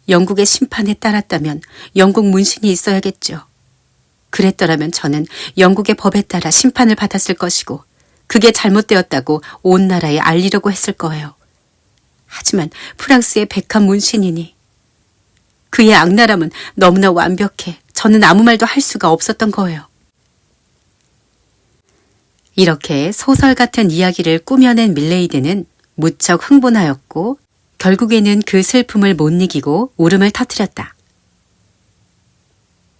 영국의 심판에 따랐다면 영국 문신이 있어야겠죠. 그랬더라면 저는 영국의 법에 따라 심판을 받았을 것이고 그게 잘못되었다고 온 나라에 알리려고 했을 거예요. 하지만 프랑스의 백합 문신이니 그의 악랄함은 너무나 완벽해 저는 아무 말도 할 수가 없었던 거예요. 이렇게 소설 같은 이야기를 꾸며낸 밀레이드는 무척 흥분하였고 결국에는 그 슬픔을 못 이기고 울음을 터뜨렸다.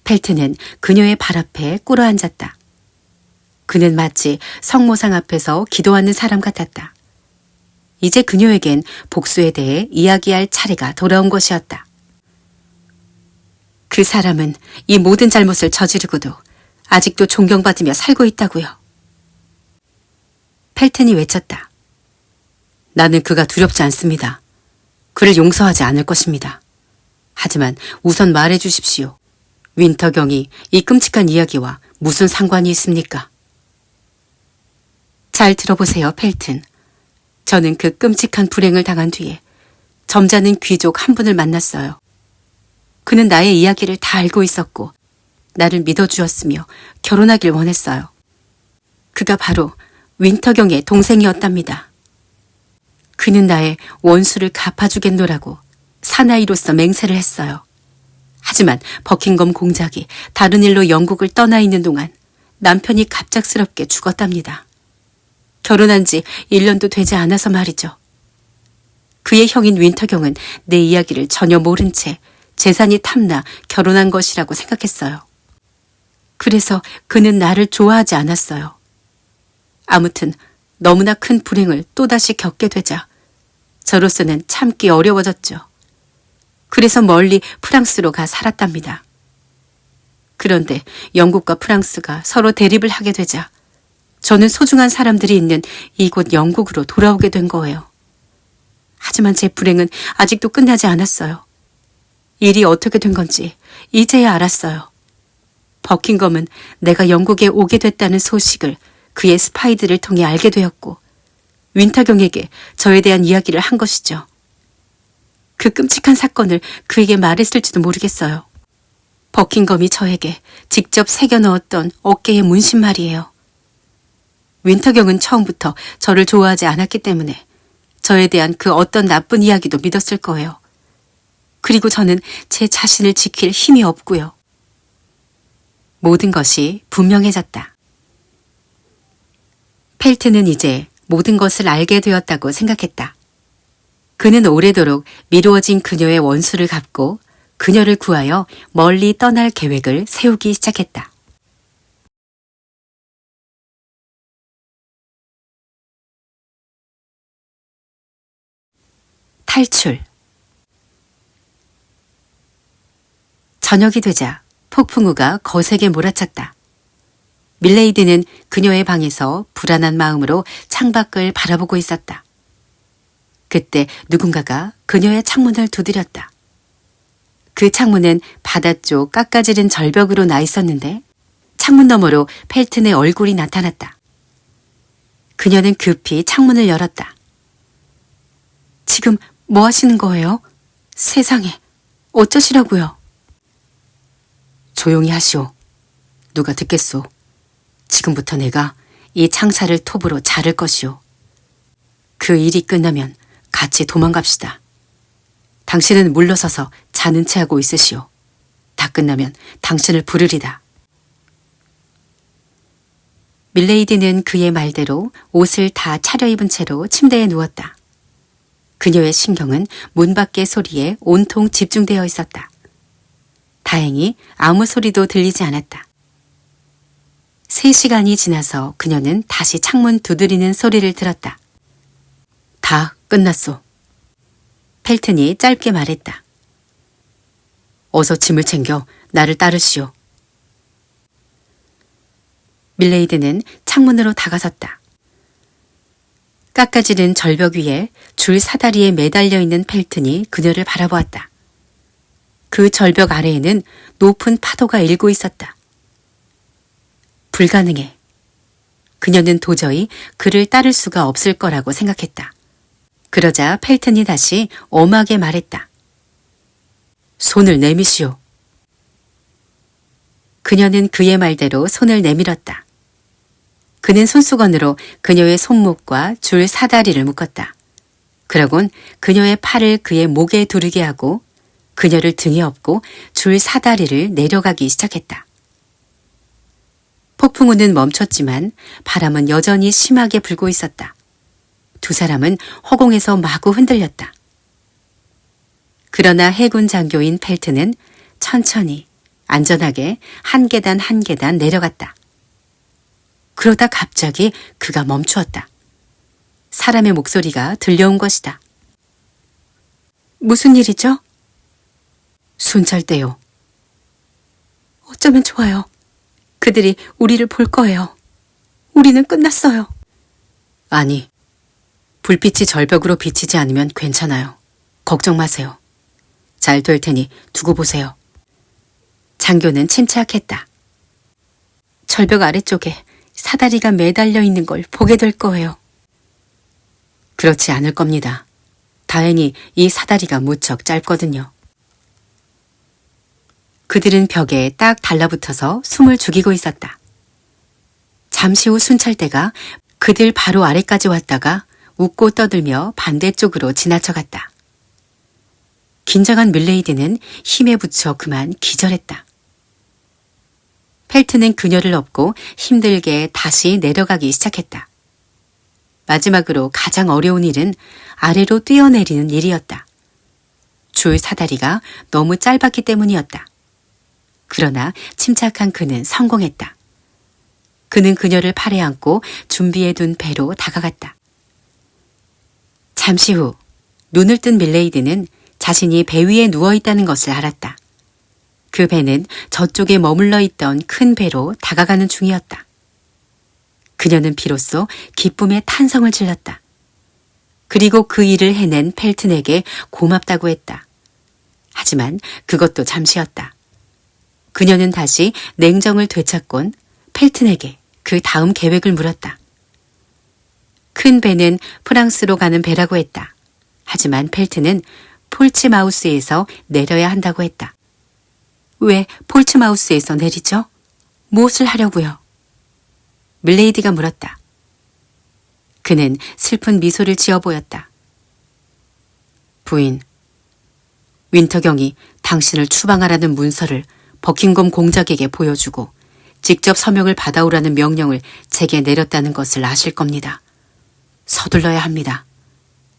펠트는 그녀의 발 앞에 꿇어앉았다. 그는 마치 성모상 앞에서 기도하는 사람 같았다. 이제 그녀에겐 복수에 대해 이야기할 차례가 돌아온 것이었다. 그 사람은 이 모든 잘못을 저지르고도 아직도 존경받으며 살고 있다고요. 펠튼이 외쳤다. 나는 그가 두렵지 않습니다. 그를 용서하지 않을 것입니다. 하지만 우선 말해 주십시오. 윈터경이 이 끔찍한 이야기와 무슨 상관이 있습니까? 잘 들어보세요, 펠튼. 저는 그 끔찍한 불행을 당한 뒤에 점잖은 귀족 한 분을 만났어요. 그는 나의 이야기를 다 알고 있었고 나를 믿어주었으며 결혼하길 원했어요. 그가 바로 윈터경의 동생이었답니다. 그는 나의 원수를 갚아주겠노라고 사나이로서 맹세를 했어요. 하지만 버킹엄 공작이 다른 일로 영국을 떠나 있는 동안 남편이 갑작스럽게 죽었답니다. 결혼한 지 1년도 되지 않아서 말이죠. 그의 형인 윈터경은 내 이야기를 전혀 모른 채 재산이 탐나 결혼한 것이라고 생각했어요. 그래서 그는 나를 좋아하지 않았어요. 아무튼 너무나 큰 불행을 또다시 겪게 되자 저로서는 참기 어려워졌죠. 그래서 멀리 프랑스로 가 살았답니다. 그런데 영국과 프랑스가 서로 대립을 하게 되자 저는 소중한 사람들이 있는 이곳 영국으로 돌아오게 된 거예요. 하지만 제 불행은 아직도 끝나지 않았어요. 일이 어떻게 된 건지 이제야 알았어요. 버킹엄은 내가 영국에 오게 됐다는 소식을 그의 스파이들을 통해 알게 되었고 윈터경에게 저에 대한 이야기를 한 것이죠. 그 끔찍한 사건을 그에게 말했을지도 모르겠어요. 버킹검이 저에게 직접 새겨 넣었던 어깨의 문신 말이에요. 윈터경은 처음부터 저를 좋아하지 않았기 때문에 저에 대한 그 어떤 나쁜 이야기도 믿었을 거예요. 그리고 저는 제 자신을 지킬 힘이 없고요. 모든 것이 분명해졌다. 펠트는 이제 모든 것을 알게 되었다고 생각했다. 그는 오래도록 미루어진 그녀의 원수를 갚고 그녀를 구하여 멀리 떠날 계획을 세우기 시작했다. 탈출. 저녁이 되자 폭풍우가 거세게 몰아쳤다. 밀레이드는 그녀의 방에서 불안한 마음으로 창밖을 바라보고 있었다. 그때 누군가가 그녀의 창문을 두드렸다. 그 창문은 바다 쪽 깎아지른 절벽으로 나 있었는데 창문 너머로 펠튼의 얼굴이 나타났다. 그녀는 급히 창문을 열었다. 지금 뭐 하시는 거예요? 세상에, 어쩌시라고요? 조용히 하시오. 누가 듣겠소. 지금부터 내가 이 창살을 톱으로 자를 것이오. 그 일이 끝나면 같이 도망갑시다. 당신은 물러서서 자는 채 하고 있으시오. 다 끝나면 당신을 부르리다. 밀레이드는 그의 말대로 옷을 다 차려입은 채로 침대에 누웠다. 그녀의 신경은 문 밖의 소리에 온통 집중되어 있었다. 다행히 아무 소리도 들리지 않았다. 3시간이 지나서 그녀는 다시 창문 두드리는 소리를 들었다. 다 끝났소. 펠튼이 짧게 말했다. 어서 짐을 챙겨 나를 따르시오. 밀레이드는 창문으로 다가섰다. 깎아지른 절벽 위에 줄 사다리에 매달려 있는 펠튼이 그녀를 바라보았다. 그 절벽 아래에는 높은 파도가 일고 있었다. 불가능해. 그녀는 도저히 그를 따를 수가 없을 거라고 생각했다. 그러자 펠튼이 다시 엄하게 말했다. 손을 내미시오. 그녀는 그의 말대로 손을 내밀었다. 그는 손수건으로 그녀의 손목과 줄 사다리를 묶었다. 그러곤 그녀의 팔을 그의 목에 두르게 하고 그녀를 등에 업고 줄 사다리를 내려가기 시작했다. 폭풍우는 멈췄지만 바람은 여전히 심하게 불고 있었다. 두 사람은 허공에서 마구 흔들렸다. 그러나 해군 장교인 펠트는 천천히 안전하게 한 계단 한 계단 내려갔다. 그러다 갑자기 그가 멈추었다. 사람의 목소리가 들려온 것이다. 무슨 일이죠? 순찰대요. 어쩌면 좋아요. 그들이 우리를 볼 거예요. 우리는 끝났어요. 아니, 불빛이 절벽으로 비치지 않으면 괜찮아요. 걱정 마세요. 잘 될 테니 두고 보세요. 장교는 침착했다. 절벽 아래쪽에 사다리가 매달려 있는 걸 보게 될 거예요. 그렇지 않을 겁니다. 다행히 이 사다리가 무척 짧거든요. 그들은 벽에 딱 달라붙어서 숨을 죽이고 있었다. 잠시 후 순찰대가 그들 바로 아래까지 왔다가 웃고 떠들며 반대쪽으로 지나쳐갔다. 긴장한 밀레이드는 힘에 부쳐 그만 기절했다. 펠트는 그녀를 업고 힘들게 다시 내려가기 시작했다. 마지막으로 가장 어려운 일은 아래로 뛰어내리는 일이었다. 줄 사다리가 너무 짧았기 때문이었다. 그러나 침착한 그는 성공했다. 그는 그녀를 팔에 안고 준비해둔 배로 다가갔다. 잠시 후 눈을 뜬 밀레이드는 자신이 배 위에 누워있다는 것을 알았다. 그 배는 저쪽에 머물러 있던 큰 배로 다가가는 중이었다. 그녀는 비로소 기쁨의 탄성을 질렀다. 그리고 그 일을 해낸 펠튼에게 고맙다고 했다. 하지만 그것도 잠시였다. 그녀는 다시 냉정을 되찾곤 펠튼에게 그 다음 계획을 물었다. 큰 배는 프랑스로 가는 배라고 했다. 하지만 펠튼은 폴츠마우스에서 내려야 한다고 했다. 왜 폴츠마우스에서 내리죠? 무엇을 하려고요? 밀레이디가 물었다. 그는 슬픈 미소를 지어 보였다. 부인, 윈터경이 당신을 추방하라는 문서를 버킹엄 공작에게 보여주고 직접 서명을 받아오라는 명령을 제게 내렸다는 것을 아실 겁니다. 서둘러야 합니다.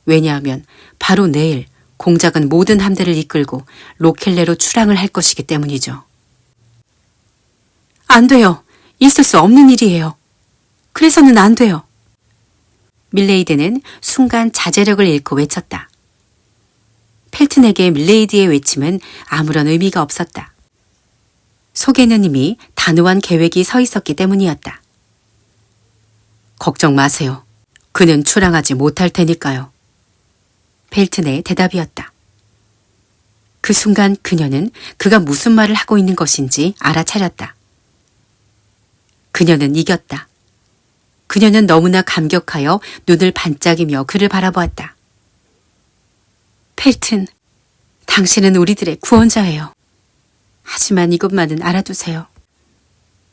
왜냐하면 바로 내일 공작은 모든 함대를 이끌고 로켈레로 출항을 할 것이기 때문이죠. 안 돼요. 있을 수 없는 일이에요. 그래서는 안 돼요. 밀레이드는 순간 자제력을 잃고 외쳤다. 펠튼에게 밀레이드의 외침은 아무런 의미가 없었다. 속에는 이미 단호한 계획이 서 있었기 때문이었다. 걱정 마세요. 그는 출항하지 못할 테니까요. 펠튼의 대답이었다. 그 순간 그녀는 그가 무슨 말을 하고 있는 것인지 알아차렸다. 그녀는 이겼다. 그녀는 너무나 감격하여 눈을 반짝이며 그를 바라보았다. 펠튼, 당신은 우리들의 구원자예요. 하지만 이것만은 알아두세요.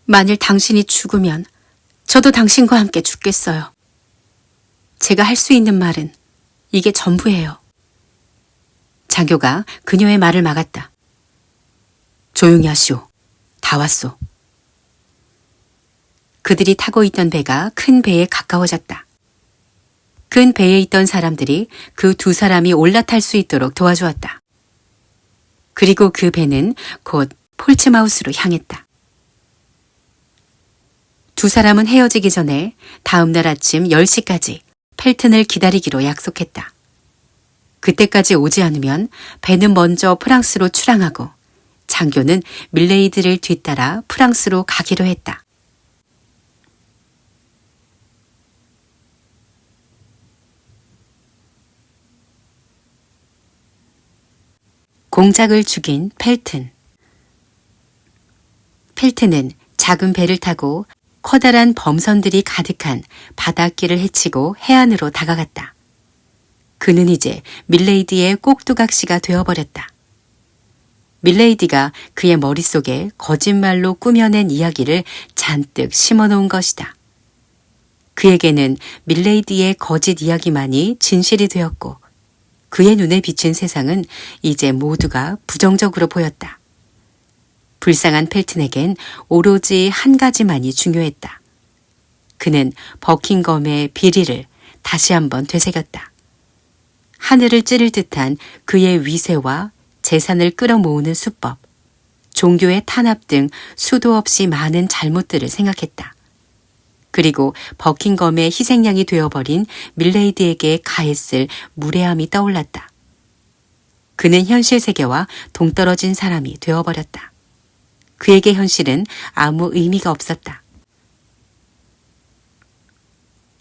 만일 당신이 죽으면 저도 당신과 함께 죽겠어요. 제가 할 수 있는 말은 이게 전부예요. 장교가 그녀의 말을 막았다. 조용히 하시오. 다 왔소. 그들이 타고 있던 배가 큰 배에 가까워졌다. 큰 배에 있던 사람들이 그 두 사람이 올라탈 수 있도록 도와주었다. 그리고 그 배는 곧 폴츠마우스로 향했다. 두 사람은 헤어지기 전에 다음 날 아침 10시까지 펠튼을 기다리기로 약속했다. 그때까지 오지 않으면 배는 먼저 프랑스로 출항하고 장교는 밀레이드를 뒤따라 프랑스로 가기로 했다. 공작을 죽인 펠튼. 펠튼은 작은 배를 타고 커다란 범선들이 가득한 바닷길을 헤치고 해안으로 다가갔다. 그는 이제 밀레이디의 꼭두각시가 되어버렸다. 밀레이디가 그의 머릿속에 거짓말로 꾸며낸 이야기를 잔뜩 심어놓은 것이다. 그에게는 밀레이디의 거짓 이야기만이 진실이 되었고 그의 눈에 비친 세상은 이제 모두가 부정적으로 보였다. 불쌍한 펠튼에겐 오로지 한 가지만이 중요했다. 그는 버킹엄의 비리를 다시 한번 되새겼다. 하늘을 찌를 듯한 그의 위세와 재산을 끌어모으는 수법, 종교의 탄압 등 수도 없이 많은 잘못들을 생각했다. 그리고 버킹엄의 희생양이 되어버린 밀레이드에게 가했을 무례함이 떠올랐다. 그는 현실 세계와 동떨어진 사람이 되어버렸다. 그에게 현실은 아무 의미가 없었다.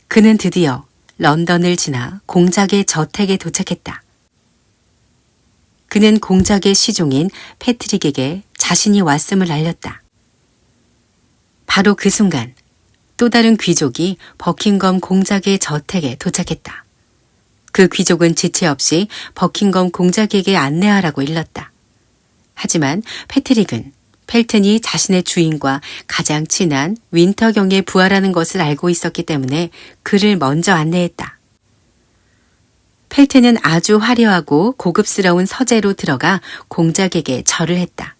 그는 드디어 런던을 지나 공작의 저택에 도착했다. 그는 공작의 시종인 패트릭에게 자신이 왔음을 알렸다. 바로 그 순간 또 다른 귀족이 버킹엄 공작의 저택에 도착했다. 그 귀족은 지체 없이 버킹엄 공작에게 안내하라고 일렀다. 하지만 패트릭은 펠튼이 자신의 주인과 가장 친한 윈터경의 부하라는 것을 알고 있었기 때문에 그를 먼저 안내했다. 펠튼은 아주 화려하고 고급스러운 서재로 들어가 공작에게 절을 했다.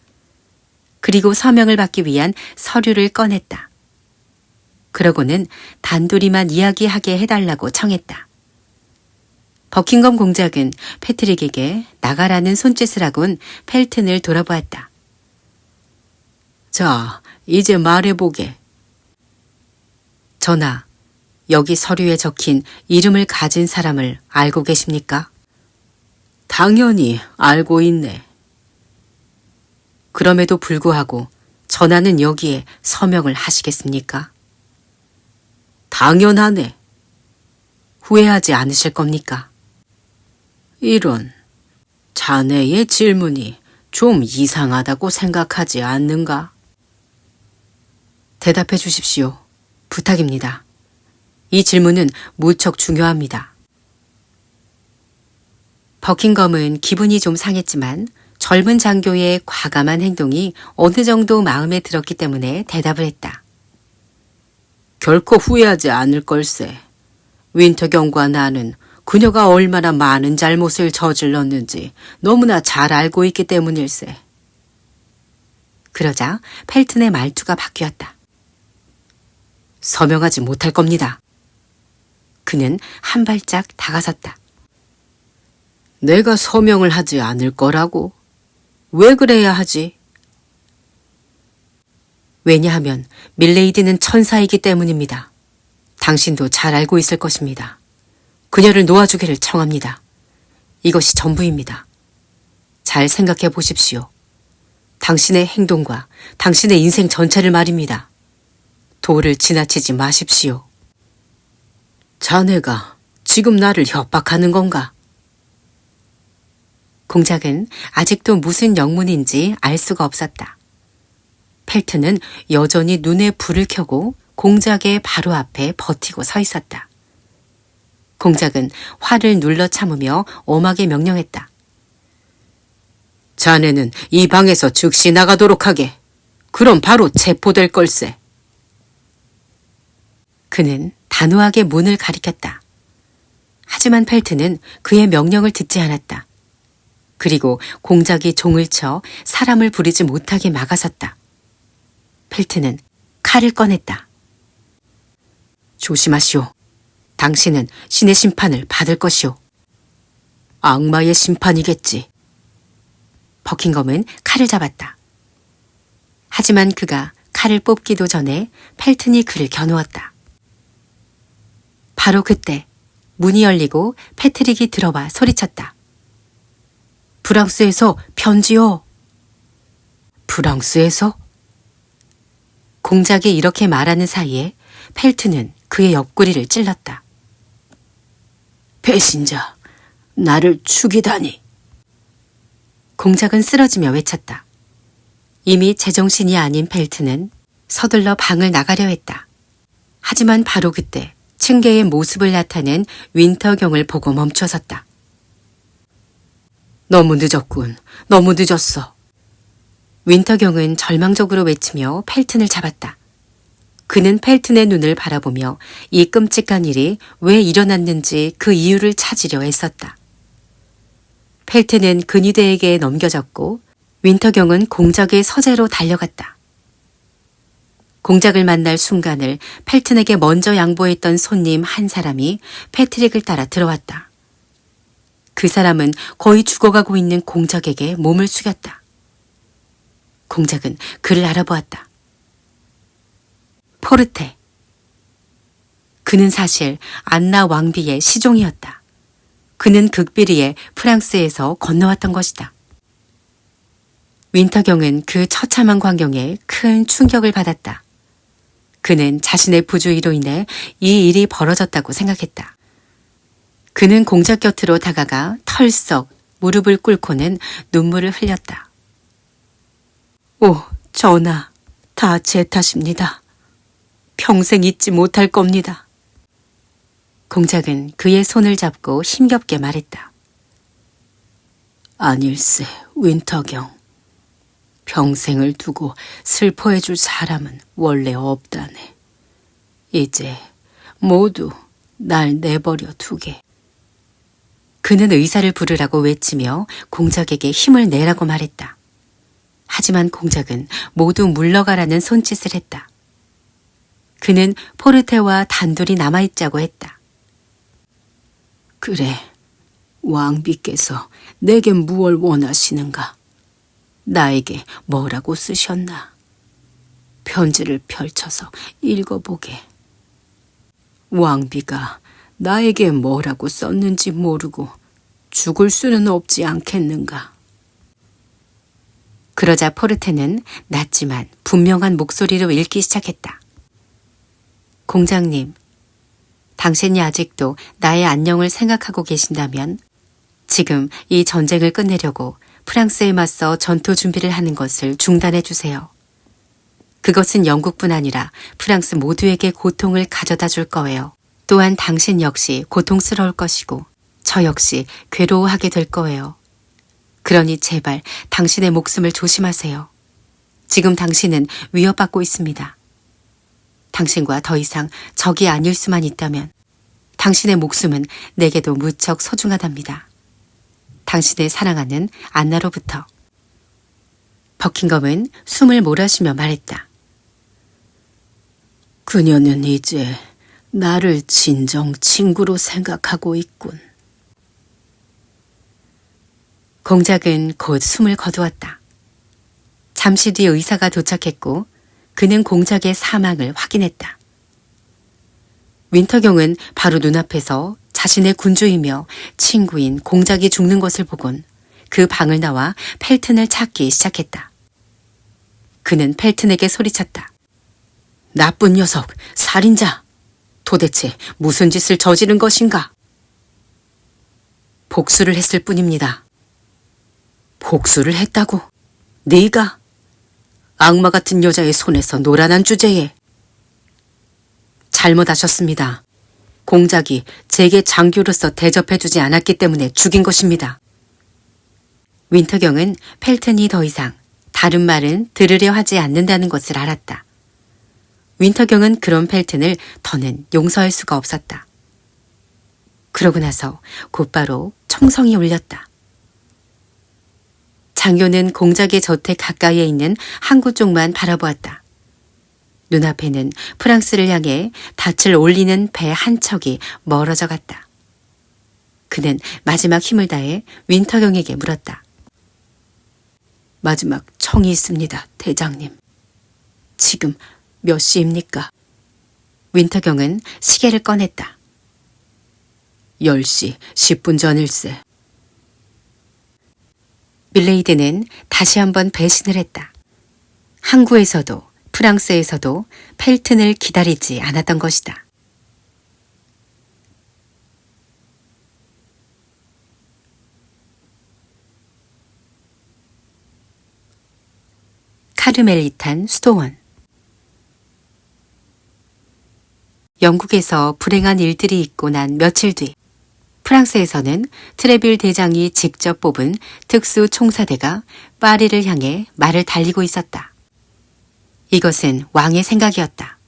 그리고 서명을 받기 위한 서류를 꺼냈다. 그러고는 단둘이만 이야기하게 해달라고 청했다. 버킹엄 공작은 패트릭에게 나가라는 손짓을 하곤 펠튼을 돌아보았다. 자, 이제 말해보게. 전하, 여기 서류에 적힌 이름을 가진 사람을 알고 계십니까? 당연히 알고 있네. 그럼에도 불구하고 전하는 여기에 서명을 하시겠습니까? 당연하네. 후회하지 않으실 겁니까? 이런, 자네의 질문이 좀 이상하다고 생각하지 않는가? 대답해 주십시오. 부탁입니다. 이 질문은 무척 중요합니다. 버킹검은 기분이 좀 상했지만 젊은 장교의 과감한 행동이 어느 정도 마음에 들었기 때문에 대답을 했다. 결코 후회하지 않을 걸세. 윈터경과 나는 그녀가 얼마나 많은 잘못을 저질렀는지 너무나 잘 알고 있기 때문일세. 그러자 펠튼의 말투가 바뀌었다. 서명하지 못할 겁니다. 그는 한 발짝 다가섰다. 내가 서명을 하지 않을 거라고? 왜 그래야 하지? 왜냐하면 밀레이디는 천사이기 때문입니다. 당신도 잘 알고 있을 것입니다. 그녀를 놓아주기를 청합니다. 이것이 전부입니다. 잘 생각해 보십시오. 당신의 행동과 당신의 인생 전체를 말입니다. 도를 지나치지 마십시오. 자네가 지금 나를 협박하는 건가? 공작은 아직도 무슨 영문인지 알 수가 없었다. 펠트는 여전히 눈에 불을 켜고 공작의 바로 앞에 버티고 서 있었다. 공작은 화를 눌러 참으며 엄하게 명령했다. 자네는 이 방에서 즉시 나가도록 하게. 그럼 바로 체포될 걸세. 그는 단호하게 문을 가리켰다. 하지만 펠트는 그의 명령을 듣지 않았다. 그리고 공작이 종을 쳐 사람을 부리지 못하게 막아섰다. 펠트는 칼을 꺼냈다. 조심하시오. 당신은 신의 심판을 받을 것이오. 악마의 심판이겠지. 버킹검은 칼을 잡았다. 하지만 그가 칼을 뽑기도 전에 펠튼이 그를 겨누었다. 바로 그때 문이 열리고 패트릭이 들어와 소리쳤다. 프랑스에서 편지요. 프랑스에서? 공작이 이렇게 말하는 사이에 펠트는 그의 옆구리를 찔렀다. 배신자, 나를 죽이다니. 공작은 쓰러지며 외쳤다. 이미 제정신이 아닌 펠트는 서둘러 방을 나가려 했다. 하지만 바로 그때 층계의 모습을 나타낸 윈터경을 보고 멈춰섰다. 너무 늦었군. 너무 늦었어. 윈터경은 절망적으로 외치며 펠튼을 잡았다. 그는 펠튼의 눈을 바라보며 이 끔찍한 일이 왜 일어났는지 그 이유를 찾으려 애썼다. 펠튼은 근위대에게 넘겨졌고 윈터경은 공작의 서재로 달려갔다. 공작을 만날 순간을 펠튼에게 먼저 양보했던 손님 한 사람이 패트릭을 따라 들어왔다. 그 사람은 거의 죽어가고 있는 공작에게 몸을 숙였다. 공작은 그를 알아보았다. 포르테. 그는 사실 안나 왕비의 시종이었다. 그는 극비리에 프랑스에서 건너왔던 것이다. 윈터경은 그 처참한 광경에 큰 충격을 받았다. 그는 자신의 부주의로 인해 이 일이 벌어졌다고 생각했다. 그는 공작 곁으로 다가가 털썩 무릎을 꿇고는 눈물을 흘렸다. 오, 전하, 다 제 탓입니다. 평생 잊지 못할 겁니다. 공작은 그의 손을 잡고 힘겹게 말했다. 아닐세, 윈터경. 평생을 두고 슬퍼해줄 사람은 원래 없다네. 이제 모두 날 내버려 두게. 그는 의사를 부르라고 외치며 공작에게 힘을 내라고 말했다. 하지만 공작은 모두 물러가라는 손짓을 했다. 그는 포르테와 단둘이 남아있자고 했다. 그래, 왕비께서 내게 무얼 원하시는가? 나에게 뭐라고 쓰셨나? 편지를 펼쳐서 읽어보게. 왕비가 나에게 뭐라고 썼는지 모르고 죽을 수는 없지 않겠는가? 그러자 포르테는 낮지만 분명한 목소리로 읽기 시작했다. 공장님, 당신이 아직도 나의 안녕을 생각하고 계신다면 지금 이 전쟁을 끝내려고 프랑스에 맞서 전투 준비를 하는 것을 중단해 주세요. 그것은 영국뿐 아니라 프랑스 모두에게 고통을 가져다 줄 거예요. 또한 당신 역시 고통스러울 것이고 저 역시 괴로워하게 될 거예요. 그러니 제발 당신의 목숨을 조심하세요. 지금 당신은 위협받고 있습니다. 당신과 더 이상 적이 아닐 수만 있다면 당신의 목숨은 내게도 무척 소중하답니다. 당신의 사랑하는 안나로부터. 버킹엄은 숨을 몰아쉬며 말했다. 그녀는 이제 나를 진정 친구로 생각하고 있군. 공작은 곧 숨을 거두었다. 잠시 뒤 의사가 도착했고 그는 공작의 사망을 확인했다. 윈터경은 바로 눈앞에서 자신의 군주이며 친구인 공작이 죽는 것을 보곤 그 방을 나와 펠튼을 찾기 시작했다. 그는 펠튼에게 소리쳤다. 나쁜 녀석, 살인자! 도대체 무슨 짓을 저지른 것인가? 복수를 했을 뿐입니다. 복수를 했다고? 네가? 악마 같은 여자의 손에서 노란한 주제에. 잘못하셨습니다. 공작이 제게 장교로서 대접해주지 않았기 때문에 죽인 것입니다. 윈터경은 펠튼이 더 이상 다른 말은 들으려 하지 않는다는 것을 알았다. 윈터경은 그런 펠튼을 더는 용서할 수가 없었다. 그러고 나서 곧바로 총성이 울렸다. 장교는 공작의 저택 가까이에 있는 항구 쪽만 바라보았다. 눈앞에는 프랑스를 향해 닻을 올리는 배 한 척이 멀어져 갔다. 그는 마지막 힘을 다해 윈터경에게 물었다. 마지막 청이 있습니다, 대장님. 지금 몇 시입니까? 윈터경은 시계를 꺼냈다. 10시 10분 전일세. 밀레이드는 다시 한번 배신을 했다. 항구에서도 프랑스에서도 펠튼을 기다리지 않았던 것이다. 카르멜리탄 수도원. 영국에서 불행한 일들이 있고 난 며칠 뒤 프랑스에서는 트레빌 대장이 직접 뽑은 특수 총사대가 파리를 향해 말을 달리고 있었다. 이것은 왕의 생각이었다.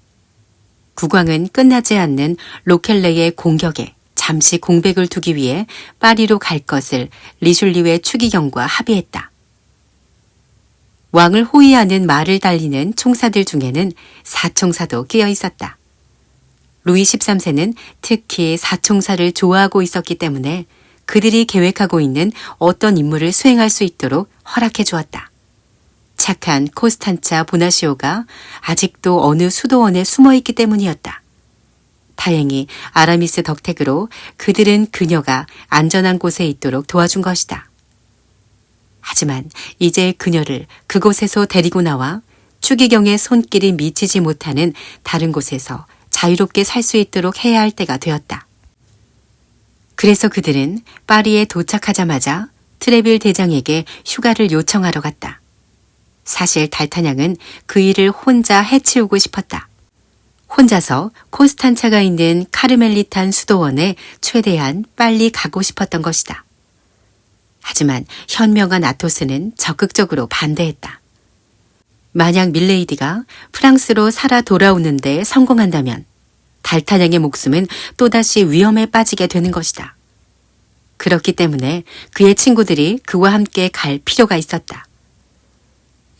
국왕은 끝나지 않는 로켈레의 공격에 잠시 공백을 두기 위해 파리로 갈 것을 리슐리우의 추기경과 합의했다. 왕을 호위하는 말을 달리는 총사들 중에는 사총사도 끼어 있었다. 루이 13세는 특히 사총사를 좋아하고 있었기 때문에 그들이 계획하고 있는 어떤 임무를 수행할 수 있도록 허락해 주었다. 착한 코스탄차 보나시오가 아직도 어느 수도원에 숨어 있기 때문이었다. 다행히 아라미스 덕택으로 그들은 그녀가 안전한 곳에 있도록 도와준 것이다. 하지만 이제 그녀를 그곳에서 데리고 나와 추기경의 손길이 미치지 못하는 다른 곳에서 자유롭게 살 수 있도록 해야 할 때가 되었다. 그래서 그들은 파리에 도착하자마자 트레빌 대장에게 휴가를 요청하러 갔다. 사실 달타냥은 그 일을 혼자 해치우고 싶었다. 혼자서 코스탄차가 있는 카르멜리탄 수도원에 최대한 빨리 가고 싶었던 것이다. 하지만 현명한 아토스는 적극적으로 반대했다. 만약 밀레이디가 프랑스로 살아 돌아오는데 성공한다면 달타냥의 목숨은 또다시 위험에 빠지게 되는 것이다. 그렇기 때문에 그의 친구들이 그와 함께 갈 필요가 있었다.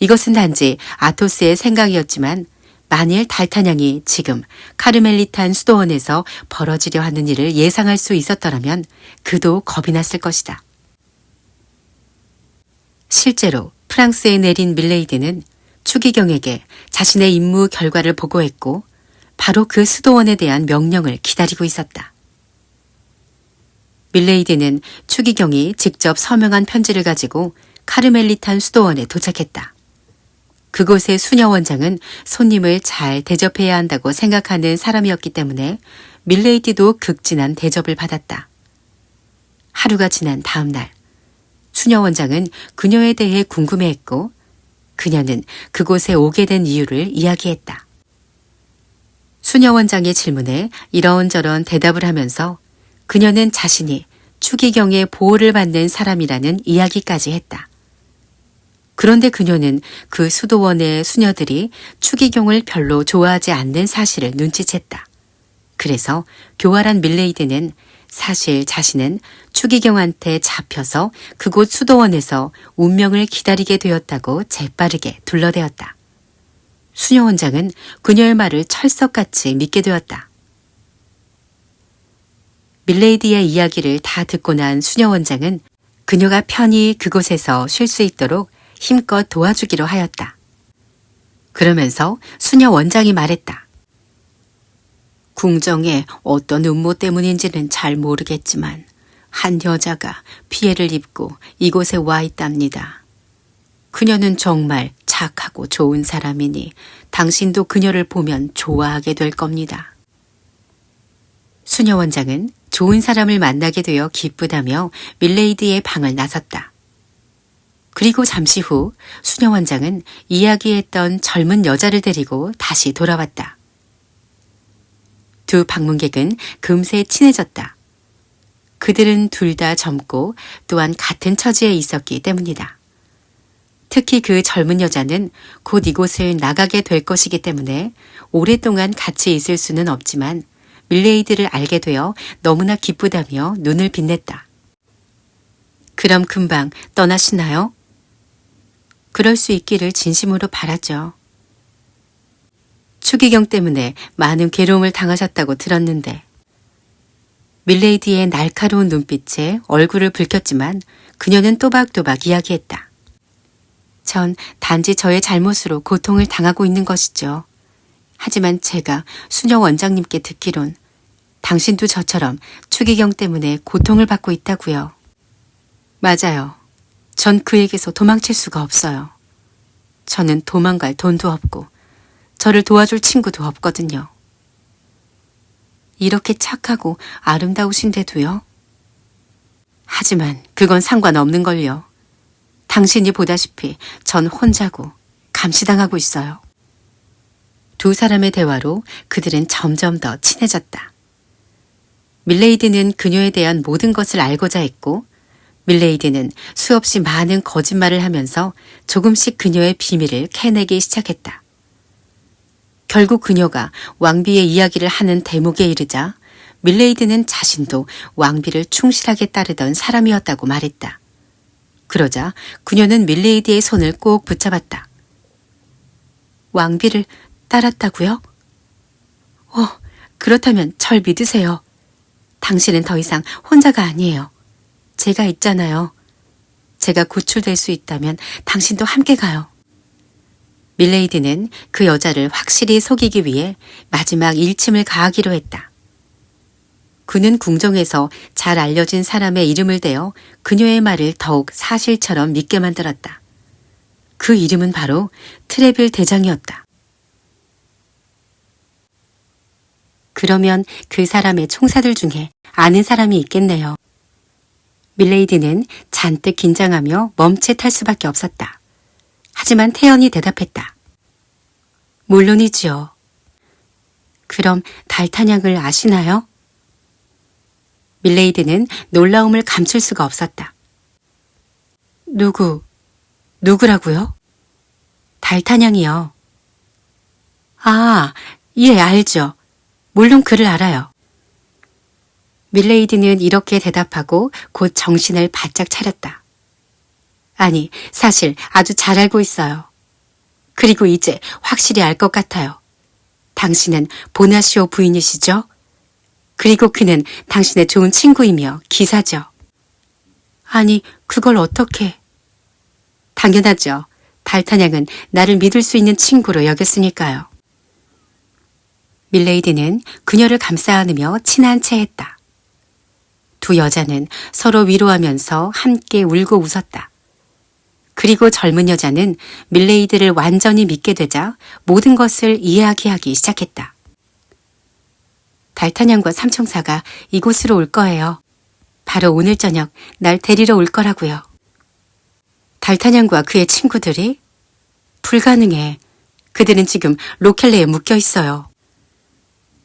이것은 단지 아토스의 생각이었지만 만일 달타냥이 지금 카르멜리탄 수도원에서 벌어지려 하는 일을 예상할 수 있었더라면 그도 겁이 났을 것이다. 실제로 프랑스에 내린 밀레이드는 추기경에게 자신의 임무 결과를 보고했고 바로 그 수도원에 대한 명령을 기다리고 있었다. 밀레이드는 추기경이 직접 서명한 편지를 가지고 카르멜리탄 수도원에 도착했다. 그곳의 수녀 원장은 손님을 잘 대접해야 한다고 생각하는 사람이었기 때문에 밀레이디도 극진한 대접을 받았다. 하루가 지난 다음 날 수녀 원장은 그녀에 대해 궁금해했고 그녀는 그곳에 오게 된 이유를 이야기했다. 수녀 원장의 질문에 이런저런 대답을 하면서 그녀는 자신이 추기경의 보호를 받는 사람이라는 이야기까지 했다. 그런데 그녀는 그 수도원의 수녀들이 추기경을 별로 좋아하지 않는 사실을 눈치챘다. 그래서 교활한 밀레이드는 사실 자신은 추기경한테 잡혀서 그곳 수도원에서 운명을 기다리게 되었다고 재빠르게 둘러대었다. 수녀 원장은 그녀의 말을 철석같이 믿게 되었다. 밀레이드의 이야기를 다 듣고 난 수녀 원장은 그녀가 편히 그곳에서 쉴 수 있도록 힘껏 도와주기로 하였다. 그러면서 수녀 원장이 말했다. 궁정의 어떤 음모 때문인지는 잘 모르겠지만 한 여자가 피해를 입고 이곳에 와 있답니다. 그녀는 정말 착하고 좋은 사람이니 당신도 그녀를 보면 좋아하게 될 겁니다. 수녀 원장은 좋은 사람을 만나게 되어 기쁘다며 밀레이드의 방을 나섰다. 그리고 잠시 후 수녀 원장은 이야기했던 젊은 여자를 데리고 다시 돌아왔다. 두 방문객은 금세 친해졌다. 그들은 둘 다 젊고 또한 같은 처지에 있었기 때문이다. 특히 그 젊은 여자는 곧 이곳을 나가게 될 것이기 때문에 오랫동안 같이 있을 수는 없지만 밀레이드를 알게 되어 너무나 기쁘다며 눈을 빛냈다. 그럼 금방 떠나시나요? 그럴 수 있기를 진심으로 바라죠. 추기경 때문에 많은 괴로움을 당하셨다고 들었는데 밀레이드의 날카로운 눈빛에 얼굴을 붉혔지만 그녀는 또박또박 이야기했다. 전 단지 저의 잘못으로 고통을 당하고 있는 것이죠. 하지만 제가 수녀 원장님께 듣기론 당신도 저처럼 추기경 때문에 고통을 받고 있다고요. 맞아요. 전 그에게서 도망칠 수가 없어요. 저는 도망갈 돈도 없고 저를 도와줄 친구도 없거든요. 이렇게 착하고 아름다우신데도요? 하지만 그건 상관없는걸요. 당신이 보다시피 전 혼자고 감시당하고 있어요. 두 사람의 대화로 그들은 점점 더 친해졌다. 밀레이드는 그녀에 대한 모든 것을 알고자 했고 밀레이드는 수없이 많은 거짓말을 하면서 조금씩 그녀의 비밀을 캐내기 시작했다. 결국 그녀가 왕비의 이야기를 하는 대목에 이르자 밀레이드는 자신도 왕비를 충실하게 따르던 사람이었다고 말했다. 그러자 그녀는 밀레이드의 손을 꼭 붙잡았다. 왕비를 따랐다고요? 그렇다면 절 믿으세요. 당신은 더 이상 혼자가 아니에요. 제가 있잖아요. 제가 구출될 수 있다면 당신도 함께 가요. 밀레이드는 그 여자를 확실히 속이기 위해 마지막 일침을 가하기로 했다. 그는 궁정에서 잘 알려진 사람의 이름을 대어 그녀의 말을 더욱 사실처럼 믿게 만들었다. 그 이름은 바로 트레빌 대장이었다. 그러면 그 사람의 총사들 중에 아는 사람이 있겠네요. 밀레이드는 잔뜩 긴장하며 멈칫할 수밖에 없었다. 하지만 태연이 대답했다. 물론이지요. 그럼 달타냥을 아시나요? 밀레이드는 놀라움을 감출 수가 없었다. 누구라고요? 달타냥이요. 아, 예, 알죠. 물론 그를 알아요. 밀레이드는 이렇게 대답하고 곧 정신을 바짝 차렸다. 아니, 사실 아주 잘 알고 있어요. 그리고 이제 확실히 알 것 같아요. 당신은 보나시오 부인이시죠? 그리고 그는 당신의 좋은 친구이며 기사죠. 아니, 그걸 어떻게... 당연하죠. 달타냥은 나를 믿을 수 있는 친구로 여겼으니까요. 밀레이드는 그녀를 감싸 안으며 친한 체했다. 두 여자는 서로 위로하면서 함께 울고 웃었다. 그리고 젊은 여자는 밀레이드를 완전히 믿게 되자 모든 것을 이야기하기 시작했다. 달타냥과 삼총사가 이곳으로 올 거예요. 바로 오늘 저녁 날 데리러 올 거라고요. 달타냥과 그의 친구들이? 불가능해. 그들은 지금 로켈레에 묶여 있어요.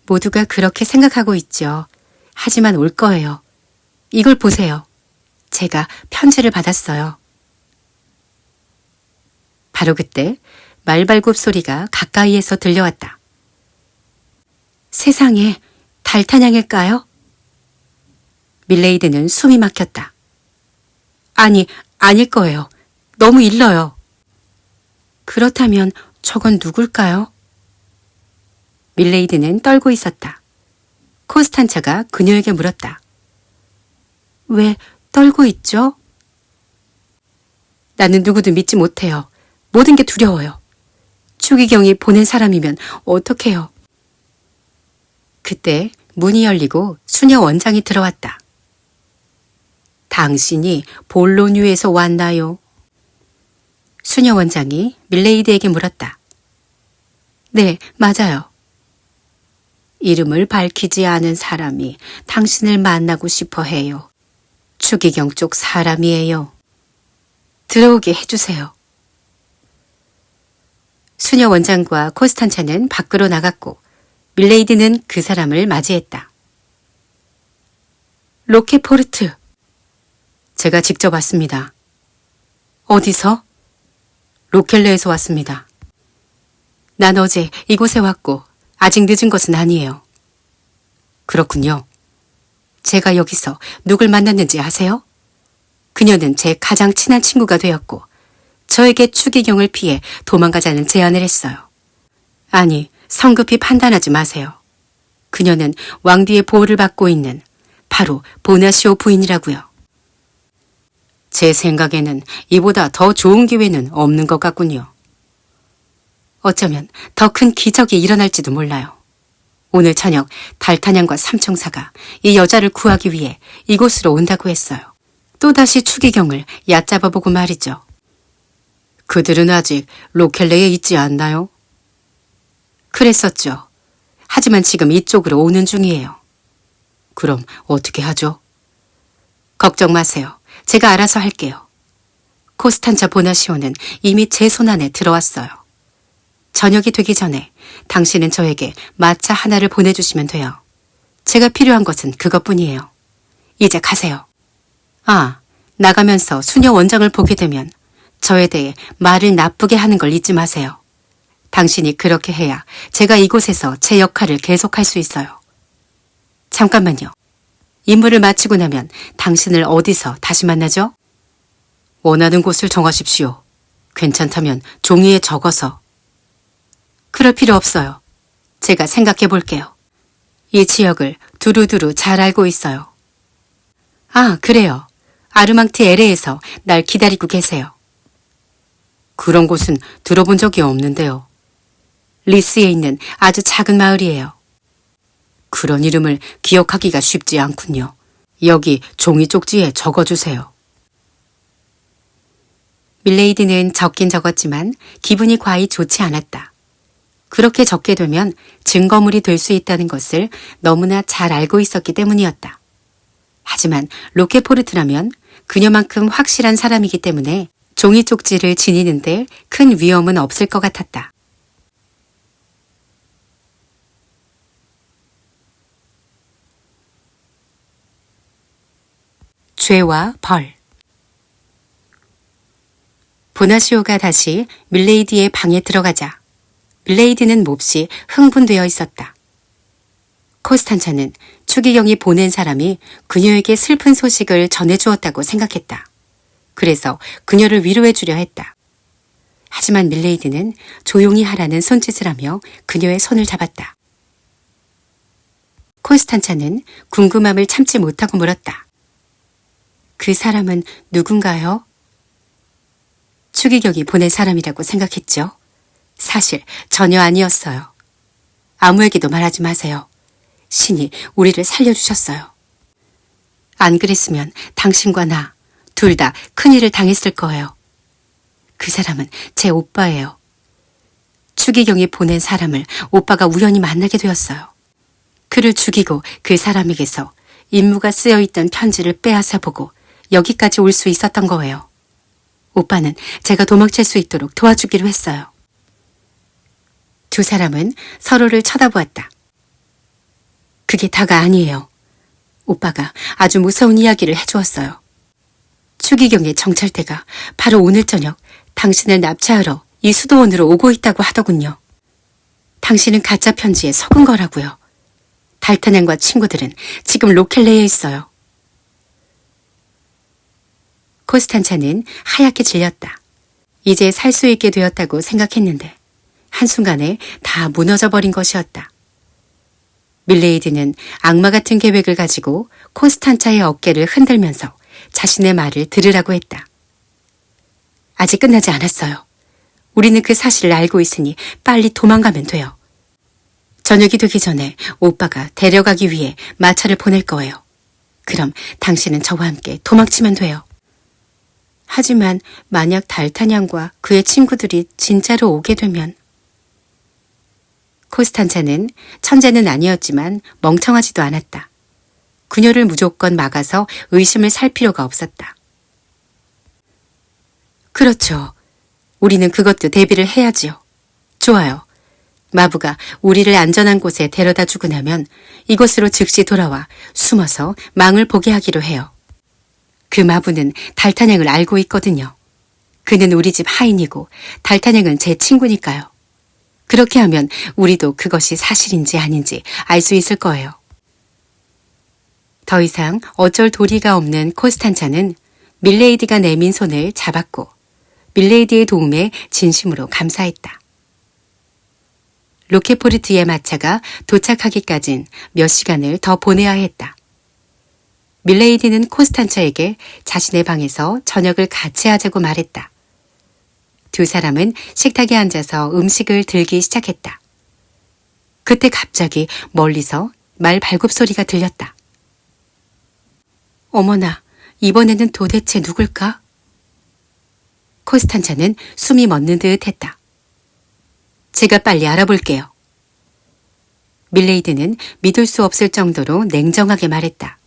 모두가 그렇게 생각하고 있죠. 하지만 올 거예요. 이걸 보세요. 제가 편지를 받았어요. 바로 그때 말발굽 소리가 가까이에서 들려왔다. 세상에, 달탄양일까요? 밀레이드는 숨이 막혔다. 아니, 아닐 거예요. 너무 일러요. 그렇다면 저건 누굴까요? 밀레이드는 떨고 있었다. 코스탄차가 그녀에게 물었다. 왜 떨고 있죠? 나는 누구도 믿지 못해요. 모든 게 두려워요. 추기경이 보낸 사람이면 어떡해요? 그때 문이 열리고 수녀 원장이 들어왔다. 당신이 볼로뉴에서 왔나요? 수녀 원장이 밀레이드에게 물었다. 네, 맞아요. 이름을 밝히지 않은 사람이 당신을 만나고 싶어 해요. 추기경 쪽 사람이에요. 들어오게 해주세요. 수녀 원장과 코스탄차는 밖으로 나갔고 밀레이드는 그 사람을 맞이했다. 로케포르트. 제가 직접 왔습니다. 어디서? 로켈레에서 왔습니다. 난 어제 이곳에 왔고 아직 늦은 것은 아니에요. 그렇군요. 제가 여기서 누굴 만났는지 아세요? 그녀는 제 가장 친한 친구가 되었고 저에게 추기경을 피해 도망가자는 제안을 했어요. 아니, 성급히 판단하지 마세요. 그녀는 왕비의 보호를 받고 있는 바로 보나시오 부인이라고요. 제 생각에는 이보다 더 좋은 기회는 없는 것 같군요. 어쩌면 더 큰 기적이 일어날지도 몰라요. 오늘 저녁 달타냥과 삼총사가 이 여자를 구하기 위해 이곳으로 온다고 했어요. 또다시 추기경을 얕잡아보고 말이죠. 그들은 아직 로켈레에 있지 않나요? 그랬었죠. 하지만 지금 이쪽으로 오는 중이에요. 그럼 어떻게 하죠? 걱정 마세요. 제가 알아서 할게요. 코스탄차 보나시오는 이미 제 손안에 들어왔어요. 저녁이 되기 전에 당신은 저에게 마차 하나를 보내주시면 돼요. 제가 필요한 것은 그것뿐이에요. 이제 가세요. 아, 나가면서 수녀 원장을 보게 되면 저에 대해 말을 나쁘게 하는 걸 잊지 마세요. 당신이 그렇게 해야 제가 이곳에서 제 역할을 계속할 수 있어요. 잠깐만요. 임무를 마치고 나면 당신을 어디서 다시 만나죠? 원하는 곳을 정하십시오. 괜찮다면 종이에 적어서. 그럴 필요 없어요. 제가 생각해 볼게요. 이 지역을 두루두루 잘 알고 있어요. 아, 그래요. 아르망티 LA에서 날 기다리고 계세요. 그런 곳은 들어본 적이 없는데요. 리스에 있는 아주 작은 마을이에요. 그런 이름을 기억하기가 쉽지 않군요. 여기 종이 쪽지에 적어주세요. 밀레이드는 적긴 적었지만 기분이 과히 좋지 않았다. 그렇게 적게 되면 증거물이 될 수 있다는 것을 너무나 잘 알고 있었기 때문이었다. 하지만 로케포르트라면 그녀만큼 확실한 사람이기 때문에 종이 쪽지를 지니는데 큰 위험은 없을 것 같았다. 죄와 벌. 보나시오가 다시 밀레이드의 방에 들어가자 밀레이드는 몹시 흥분되어 있었다. 코스탄차는 추기경이 보낸 사람이 그녀에게 슬픈 소식을 전해주었다고 생각했다. 그래서 그녀를 위로해 주려 했다. 하지만 밀레이드는 조용히 하라는 손짓을 하며 그녀의 손을 잡았다. 코스탄차는 궁금함을 참지 못하고 물었다. 그 사람은 누군가요? 추기경이 보낸 사람이라고 생각했죠. 사실 전혀 아니었어요. 아무에게도 말하지 마세요. 신이 우리를 살려주셨어요. 안 그랬으면 당신과 나 둘 다 큰일을 당했을 거예요. 그 사람은 제 오빠예요. 추기경이 보낸 사람을 오빠가 우연히 만나게 되었어요. 그를 죽이고 그 사람에게서 임무가 쓰여있던 편지를 빼앗아 보고 여기까지 올 수 있었던 거예요. 오빠는 제가 도망칠 수 있도록 도와주기로 했어요. 두 사람은 서로를 쳐다보았다. 그게 다가 아니에요. 오빠가 아주 무서운 이야기를 해주었어요. 추기경의 정찰대가 바로 오늘 저녁 당신을 납치하러 이 수도원으로 오고 있다고 하더군요. 당신은 가짜 편지에 속은 거라고요. 달타냥과 친구들은 지금 로켈레에 있어요. 코스탄차는 하얗게 질렸다. 이제 살 수 있게 되었다고 생각했는데 한순간에 다 무너져 버린 것이었다. 밀레이드는 악마 같은 계획을 가지고 콘스탄차의 어깨를 흔들면서 자신의 말을 들으라고 했다. 아직 끝나지 않았어요. 우리는 그 사실을 알고 있으니 빨리 도망가면 돼요. 저녁이 되기 전에 오빠가 데려가기 위해 마차를 보낼 거예요. 그럼 당신은 저와 함께 도망치면 돼요. 하지만 만약 달타냥과 그의 친구들이 진짜로 오게 되면 코스탄차는 천재는 아니었지만 멍청하지도 않았다. 그녀를 무조건 막아서 의심을 살 필요가 없었다. 그렇죠. 우리는 그것도 대비를 해야지요. 좋아요. 마부가 우리를 안전한 곳에 데려다 주고 나면 이곳으로 즉시 돌아와 숨어서 망을 보게 하기로 해요. 그 마부는 달타냥을 알고 있거든요. 그는 우리 집 하인이고 달타냥은 제 친구니까요. 그렇게 하면 우리도 그것이 사실인지 아닌지 알 수 있을 거예요. 더 이상 어쩔 도리가 없는 코스탄차는 밀레이드가 내민 손을 잡았고 밀레이드의 도움에 진심으로 감사했다. 로케포르트의 마차가 도착하기까진 몇 시간을 더 보내야 했다. 밀레이드는 코스탄차에게 자신의 방에서 저녁을 같이 하자고 말했다. 두 사람은 식탁에 앉아서 음식을 들기 시작했다. 그때 갑자기 멀리서 말 발굽 소리가 들렸다. 어머나, 이번에는 도대체 누굴까? 코스탄차는 숨이 멎는 듯 했다. 제가 빨리 알아볼게요. 밀레이드는 믿을 수 없을 정도로 냉정하게 말했다.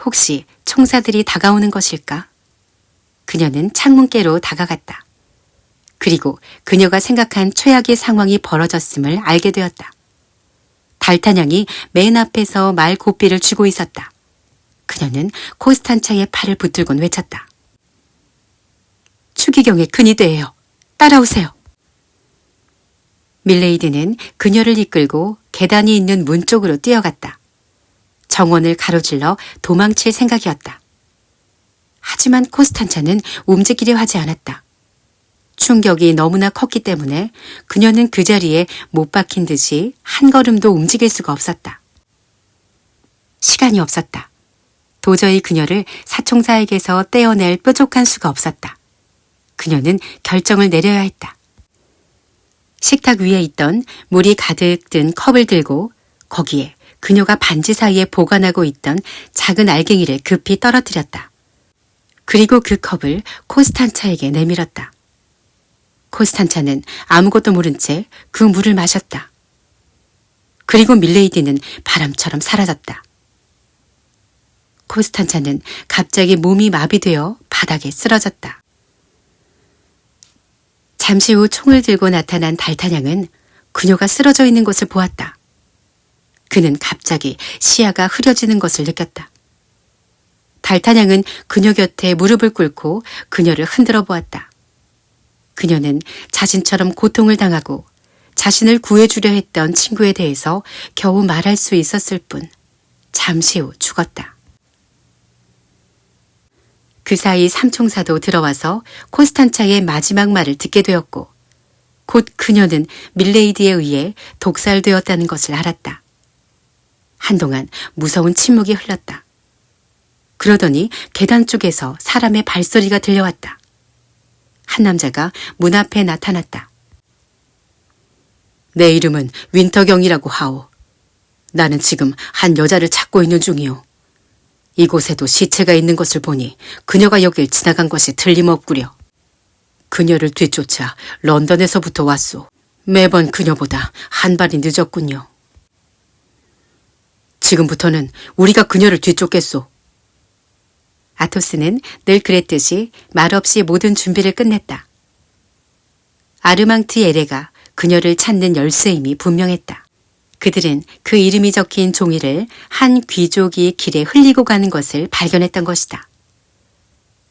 혹시 총사들이 다가오는 것일까? 그녀는 창문께로 다가갔다. 그리고 그녀가 생각한 최악의 상황이 벌어졌음을 알게 되었다. 달타냥이 맨 앞에서 말 고삐를 쥐고 있었다. 그녀는 코스탄차의 팔을 붙들곤 외쳤다. 추기경의 근위대예요. 따라오세요. 밀레이드는 그녀를 이끌고 계단이 있는 문 쪽으로 뛰어갔다. 정원을 가로질러 도망칠 생각이었다. 하지만 코스탄차는 움직이려 하지 않았다. 충격이 너무나 컸기 때문에 그녀는 그 자리에 못 박힌 듯이 한 걸음도 움직일 수가 없었다. 시간이 없었다. 도저히 그녀를 사총사에게서 떼어낼 뾰족한 수가 없었다. 그녀는 결정을 내려야 했다. 식탁 위에 있던 물이 가득 든 컵을 들고 거기에 그녀가 반지 사이에 보관하고 있던 작은 알갱이를 급히 떨어뜨렸다. 그리고 그 컵을 코스탄차에게 내밀었다. 코스탄차는 아무것도 모른 채 그 물을 마셨다. 그리고 밀레이드는 바람처럼 사라졌다. 코스탄차는 갑자기 몸이 마비되어 바닥에 쓰러졌다. 잠시 후 총을 들고 나타난 달타냥은 그녀가 쓰러져 있는 것을 보았다. 그는 갑자기 시야가 흐려지는 것을 느꼈다. 달타냥은 그녀 곁에 무릎을 꿇고 그녀를 흔들어 보았다. 그녀는 자신처럼 고통을 당하고 자신을 구해주려 했던 친구에 대해서 겨우 말할 수 있었을 뿐 잠시 후 죽었다. 그 사이 삼총사도 들어와서 코스탄차의 마지막 말을 듣게 되었고 곧 그녀는 밀레이드에 의해 독살되었다는 것을 알았다. 한동안 무서운 침묵이 흘렀다. 그러더니 계단 쪽에서 사람의 발소리가 들려왔다. 한 남자가 문 앞에 나타났다. 내 이름은 윈터경이라고 하오. 나는 지금 한 여자를 찾고 있는 중이오. 이곳에도 시체가 있는 것을 보니 그녀가 여길 지나간 것이 틀림없구려. 그녀를 뒤쫓아 런던에서부터 왔소. 매번 그녀보다 한 발이 늦었군요. 지금부터는 우리가 그녀를 뒤쫓겠소. 아토스는 늘 그랬듯이 말없이 모든 준비를 끝냈다. 아르망트 에레가 그녀를 찾는 열쇠임이 분명했다. 그들은 그 이름이 적힌 종이를 한 귀족이 길에 흘리고 가는 것을 발견했던 것이다.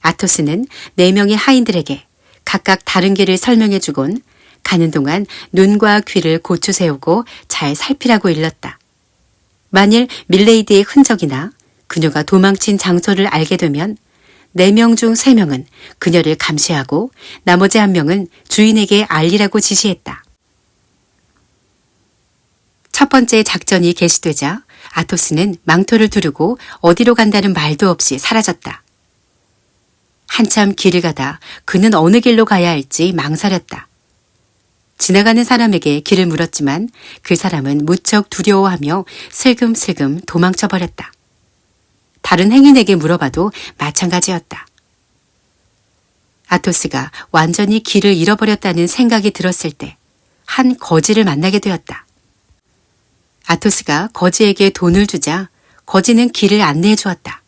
아토스는 4명의 하인들에게 각각 다른 길을 설명해주곤 가는 동안 눈과 귀를 고추 세우고 잘 살피라고 일렀다. 만일 밀레이드의 흔적이나 그녀가 도망친 장소를 알게 되면 4명 중 3명은 그녀를 감시하고 나머지 1명은 주인에게 알리라고 지시했다. 첫 번째 작전이 개시되자 아토스는 망토를 두르고 어디로 간다는 말도 없이 사라졌다. 한참 길을 가다 그는 어느 길로 가야 할지 망설였다. 지나가는 사람에게 길을 물었지만 그 사람은 무척 두려워하며 슬금슬금 도망쳐버렸다. 다른 행인에게 물어봐도 마찬가지였다. 아토스가 완전히 길을 잃어버렸다는 생각이 들었을 때 한 거지를 만나게 되었다. 아토스가 거지에게 돈을 주자 거지는 길을 안내해 주었다.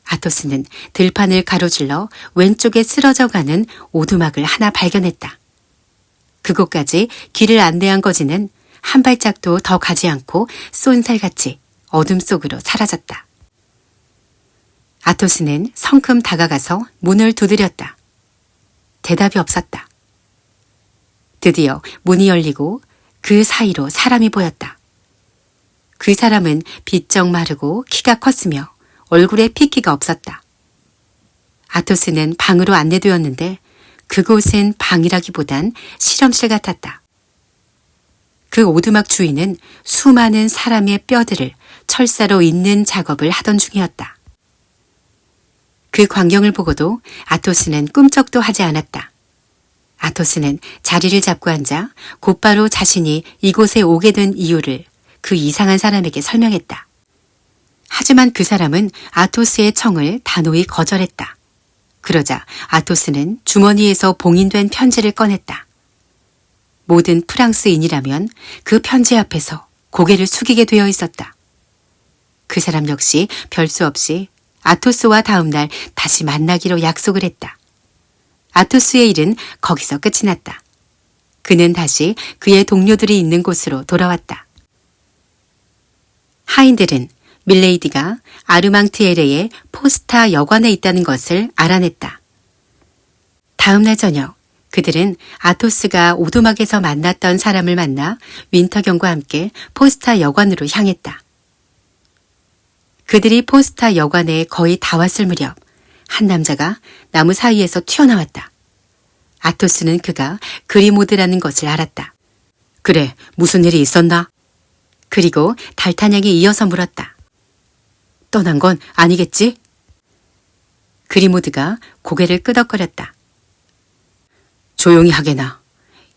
아토스는 들판을 가로질러 왼쪽에 쓰러져가는 오두막을 하나 발견했다. 그곳까지 길을 안내한 거지는 한 발짝도 더 가지 않고 쏜살같이 어둠 속으로 사라졌다. 아토스는 성큼 다가가서 문을 두드렸다. 대답이 없었다. 드디어 문이 열리고 그 사이로 사람이 보였다. 그 사람은 비쩍 마르고 키가 컸으며 얼굴에 핏기가 없었다. 아토스는 방으로 안내되었는데 그곳은 방이라기보단 실험실 같았다. 그 오두막 주인은 수많은 사람의 뼈들을 철사로 잇는 작업을 하던 중이었다. 그 광경을 보고도 아토스는 꿈쩍도 하지 않았다. 아토스는 자리를 잡고 앉아 곧바로 자신이 이곳에 오게 된 이유를 그 이상한 사람에게 설명했다. 하지만 그 사람은 아토스의 청을 단호히 거절했다. 그러자 아토스는 주머니에서 봉인된 편지를 꺼냈다. 모든 프랑스인이라면 그 편지 앞에서 고개를 숙이게 되어 있었다. 그 사람 역시 별 수 없이 아토스와 다음 날 다시 만나기로 약속을 했다. 아토스의 일은 거기서 끝이 났다. 그는 다시 그의 동료들이 있는 곳으로 돌아왔다. 하인들은 밀레이디가 아르망티에레의 포스타 여관에 있다는 것을 알아냈다. 다음 날 저녁 그들은 아토스가 오두막에서 만났던 사람을 만나 윈터경과 함께 포스타 여관으로 향했다. 그들이 포스타 여관에 거의 다 왔을 무렵 한 남자가 나무 사이에서 튀어나왔다. 아토스는 그가 그리모드라는 것을 알았다. 그래, 무슨 일이 있었나? 그리고 달타냥이 이어서 물었다. 떠난 건 아니겠지? 그리모드가 고개를 끄덕거렸다. 조용히 하게나.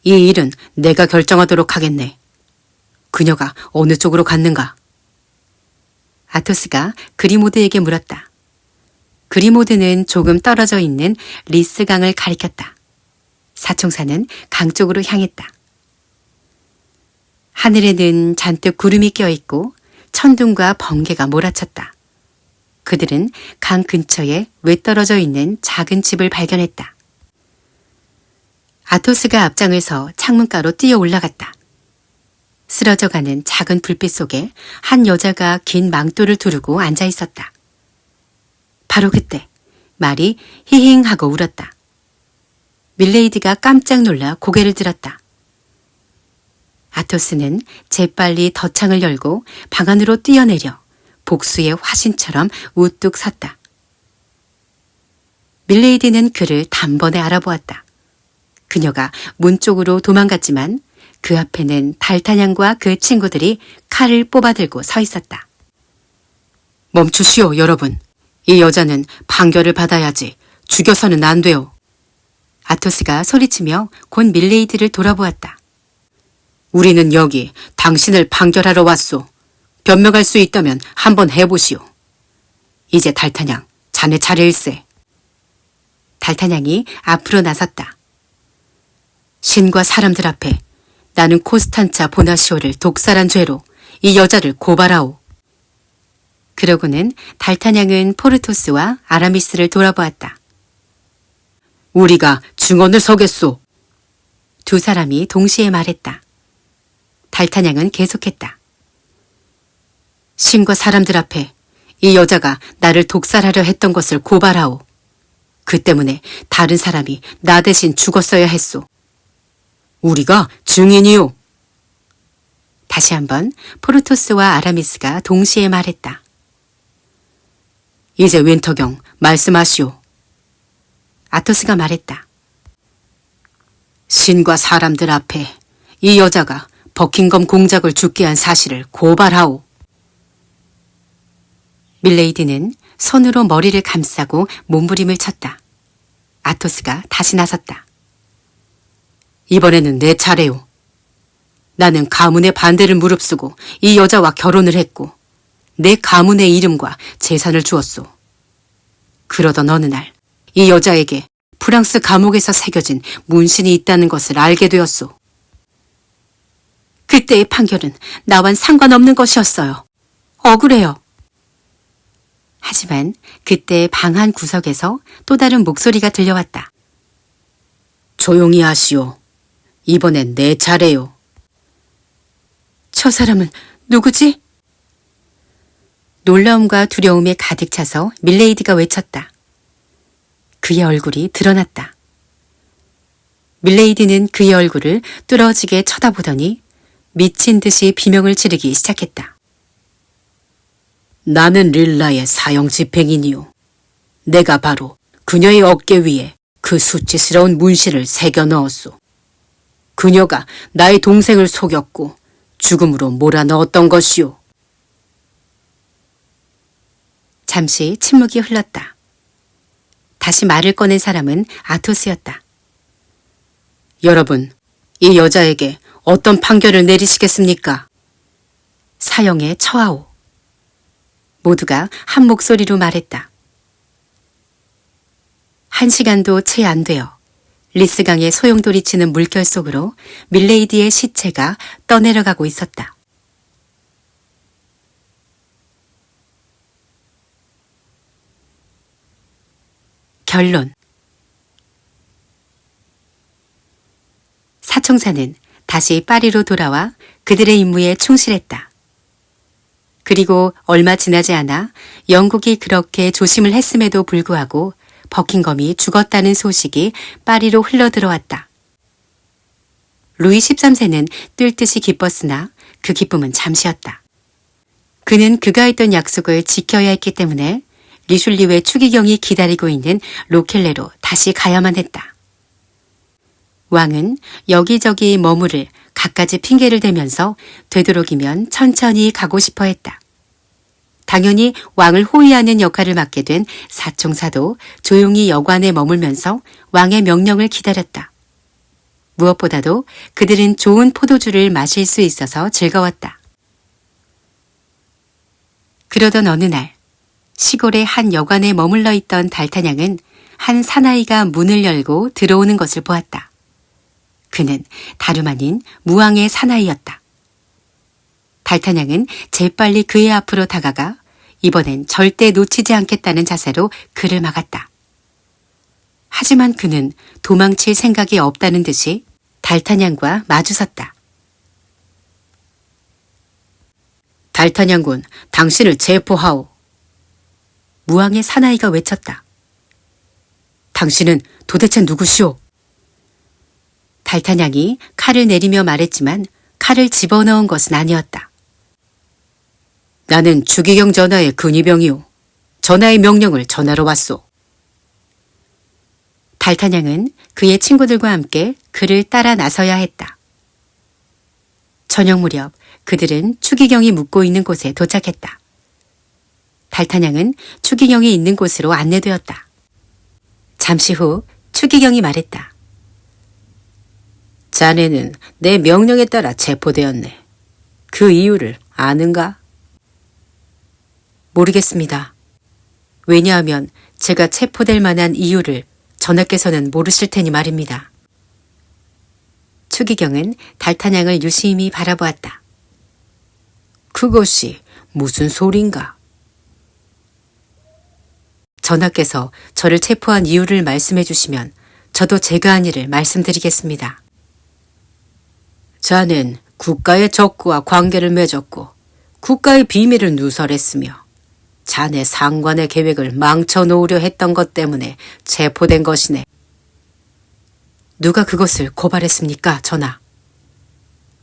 이 일은 내가 결정하도록 하겠네. 그녀가 어느 쪽으로 갔는가? 아토스가 그리모드에게 물었다. 그리모드는 조금 떨어져 있는 리스강을 가리켰다. 사총사는 강 쪽으로 향했다. 하늘에는 잔뜩 구름이 껴있고 천둥과 번개가 몰아쳤다. 그들은 강 근처에 외떨어져 있는 작은 집을 발견했다. 아토스가 앞장을 서 창문가로 뛰어 올라갔다. 쓰러져가는 작은 불빛 속에 한 여자가 긴 망토를 두르고 앉아 있었다. 바로 그때 말이 히힝하고 울었다. 밀레이드가 깜짝 놀라 고개를 들었다. 아토스는 재빨리 덧창을 열고 방 안으로 뛰어내려 복수의 화신처럼 우뚝 섰다. 밀레이드는 그를 단번에 알아보았다. 그녀가 문 쪽으로 도망갔지만 그 앞에는 달타냥과 그 친구들이 칼을 뽑아들고 서 있었다. 멈추시오, 여러분. 이 여자는 판결을 받아야지. 죽여서는 안 돼요. 아토스가 소리치며 곧 밀레이드를 돌아보았다. 우리는 여기 당신을 판결하러 왔소. 변명할 수 있다면 한번 해보시오. 이제 달타냥, 자네 차례일세. 달타냥이 앞으로 나섰다. 신과 사람들 앞에 나는 코스탄차 보나시오를 독살한 죄로 이 여자를 고발하오. 그러고는 달타냥은 포르토스와 아라미스를 돌아보았다. 우리가 증언을 서겠소. 두 사람이 동시에 말했다. 달타냥은 계속했다. 신과 사람들 앞에 이 여자가 나를 독살하려 했던 것을 고발하오. 그 때문에 다른 사람이 나 대신 죽었어야 했소. 우리가 증인이오. 다시 한번 포르토스와 아라미스가 동시에 말했다. 이제 윈터경 말씀하시오. 아토스가 말했다. 신과 사람들 앞에 이 여자가 버킹엄 공작을 죽게 한 사실을 고발하오. 밀레이드는 손으로 머리를 감싸고 몸부림을 쳤다. 아토스가 다시 나섰다. 이번에는 내 차례요. 나는 가문의 반대를 무릅쓰고 이 여자와 결혼을 했고 내 가문의 이름과 재산을 주었소. 그러던 어느 날 이 여자에게 프랑스 감옥에서 새겨진 문신이 있다는 것을 알게 되었소. 그때의 판결은 나와는 상관없는 것이었어요. 억울해요. 하지만 그때 방 한 구석에서 또 다른 목소리가 들려왔다. 조용히 하시오. 이번엔 내 차례요. 저 사람은 누구지? 놀라움과 두려움에 가득 차서 밀레이드가 외쳤다. 그의 얼굴이 드러났다. 밀레이드는 그의 얼굴을 뚫어지게 쳐다보더니 미친 듯이 비명을 지르기 시작했다. 나는 릴라의 사형 집행인이오. 내가 바로 그녀의 어깨 위에 그 수치스러운 문신을 새겨 넣었소. 그녀가 나의 동생을 속였고 죽음으로 몰아넣었던 것이오. 잠시 침묵이 흘렀다. 다시 말을 꺼낸 사람은 아토스였다. 여러분, 이 여자에게 어떤 판결을 내리시겠습니까? 사형에 처하오. 모두가 한 목소리로 말했다. 1시간도 채 안 되어 리스강의 소용돌이치는 물결 속으로 밀레이디의 시체가 떠내려가고 있었다. 결론. 사총사는 다시 파리로 돌아와 그들의 임무에 충실했다. 그리고 얼마 지나지 않아 영국이 그렇게 조심을 했음에도 불구하고 버킹엄이 죽었다는 소식이 파리로 흘러들어왔다. 루이 13세는 뜰 듯이 기뻤으나 그 기쁨은 잠시였다. 그는 그가 했던 약속을 지켜야 했기 때문에 리슐리우의 추기경이 기다리고 있는 로켈레로 다시 가야만 했다. 왕은 여기저기 머무를 갖가지 핑계를 대면서 되도록이면 천천히 가고 싶어 했다. 당연히 왕을 호위하는 역할을 맡게 된 사총사도 조용히 여관에 머물면서 왕의 명령을 기다렸다. 무엇보다도 그들은 좋은 포도주를 마실 수 있어서 즐거웠다. 그러던 어느 날 시골의 한 여관에 머물러 있던 달타냥은 한 사나이가 문을 열고 들어오는 것을 보았다. 그는 다름 아닌 무왕의 사나이였다. 달타냥은 재빨리 그의 앞으로 다가가 이번엔 절대 놓치지 않겠다는 자세로 그를 막았다. 하지만 그는 도망칠 생각이 없다는 듯이 달타냥과 마주섰다. 달타냥군, 당신을 체포하오. 무왕의 사나이가 외쳤다. 당신은 도대체 누구시오? 달타냥이 칼을 내리며 말했지만 칼을 집어넣은 것은 아니었다. 나는 추기경 전하의 근위병이오. 전하의 명령을 전하러 왔소. 달타냥은 그의 친구들과 함께 그를 따라 나서야 했다. 저녁 무렵 그들은 추기경이 묵고 있는 곳에 도착했다. 달타냥은 추기경이 있는 곳으로 안내되었다. 잠시 후 추기경이 말했다. 자네는 내 명령에 따라 체포되었네. 그 이유를 아는가? 모르겠습니다. 왜냐하면 제가 체포될 만한 이유를 전하께서는 모르실 테니 말입니다. 추기경은 달타냥을 유심히 바라보았다. 그것이 무슨 소린가? 전하께서 저를 체포한 이유를 말씀해 주시면 저도 제가 한 일을 말씀드리겠습니다. 자넨 국가의 적과 관계를 맺었고 국가의 비밀을 누설했으며 자네 상관의 계획을 망쳐놓으려 했던 것 때문에 체포된 것이네. 누가 그것을 고발했습니까, 전하?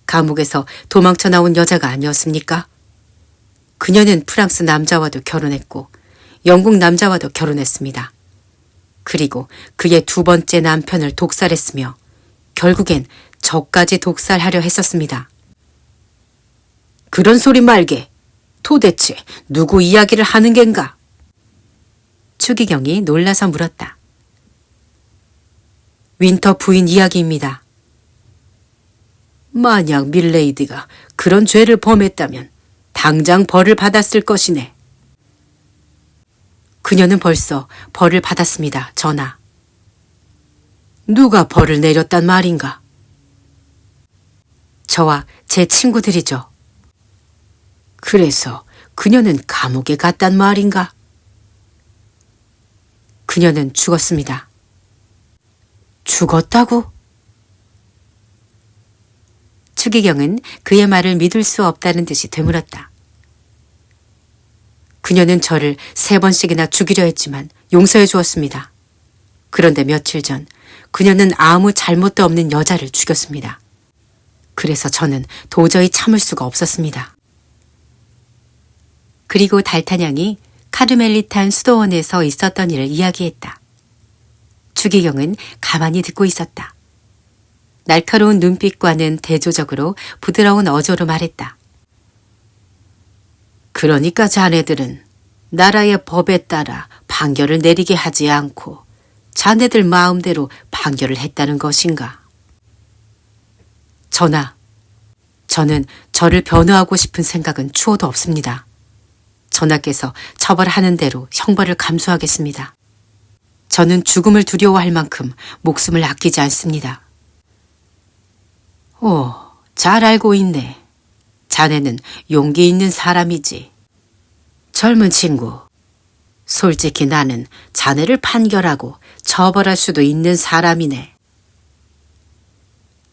감옥에서 도망쳐 나온 여자가 아니었습니까? 그녀는 프랑스 남자와도 결혼했고 영국 남자와도 결혼했습니다. 그리고 그의 두 번째 남편을 독살했으며 결국엔 저까지 독살하려 했었습니다. 그런 소리 말게. 도대체 누구 이야기를 하는 겐가? 추기경이 놀라서 물었다. 윈터 부인 이야기입니다. 만약 밀레이드가 그런 죄를 범했다면 당장 벌을 받았을 것이네. 그녀는 벌써 벌을 받았습니다, 전하. 누가 벌을 내렸단 말인가? 저와 제 친구들이죠. 그래서 그녀는 감옥에 갔단 말인가? 그녀는 죽었습니다. 죽었다고? 추기경은 그의 말을 믿을 수 없다는 듯이 되물었다. 그녀는 저를 3번씩이나 죽이려 했지만 용서해 주었습니다. 그런데 며칠 전 그녀는 아무 잘못도 없는 여자를 죽였습니다. 그래서 저는 도저히 참을 수가 없었습니다. 그리고 달타냥이 카르멜리탄 수도원에서 있었던 일을 이야기했다. 추기경은 가만히 듣고 있었다. 날카로운 눈빛과는 대조적으로 부드러운 어조로 말했다. 그러니까 자네들은 나라의 법에 따라 판결을 내리게 하지 않고 자네들 마음대로 판결을 했다는 것인가? 전하, 저는 저를 변호하고 싶은 생각은 추호도 없습니다. 전하께서 처벌하는 대로 형벌을 감수하겠습니다. 저는 죽음을 두려워할 만큼 목숨을 아끼지 않습니다. 오, 잘 알고 있네. 자네는 용기 있는 사람이지. 젊은 친구, 솔직히 나는 자네를 판결하고 처벌할 수도 있는 사람이네.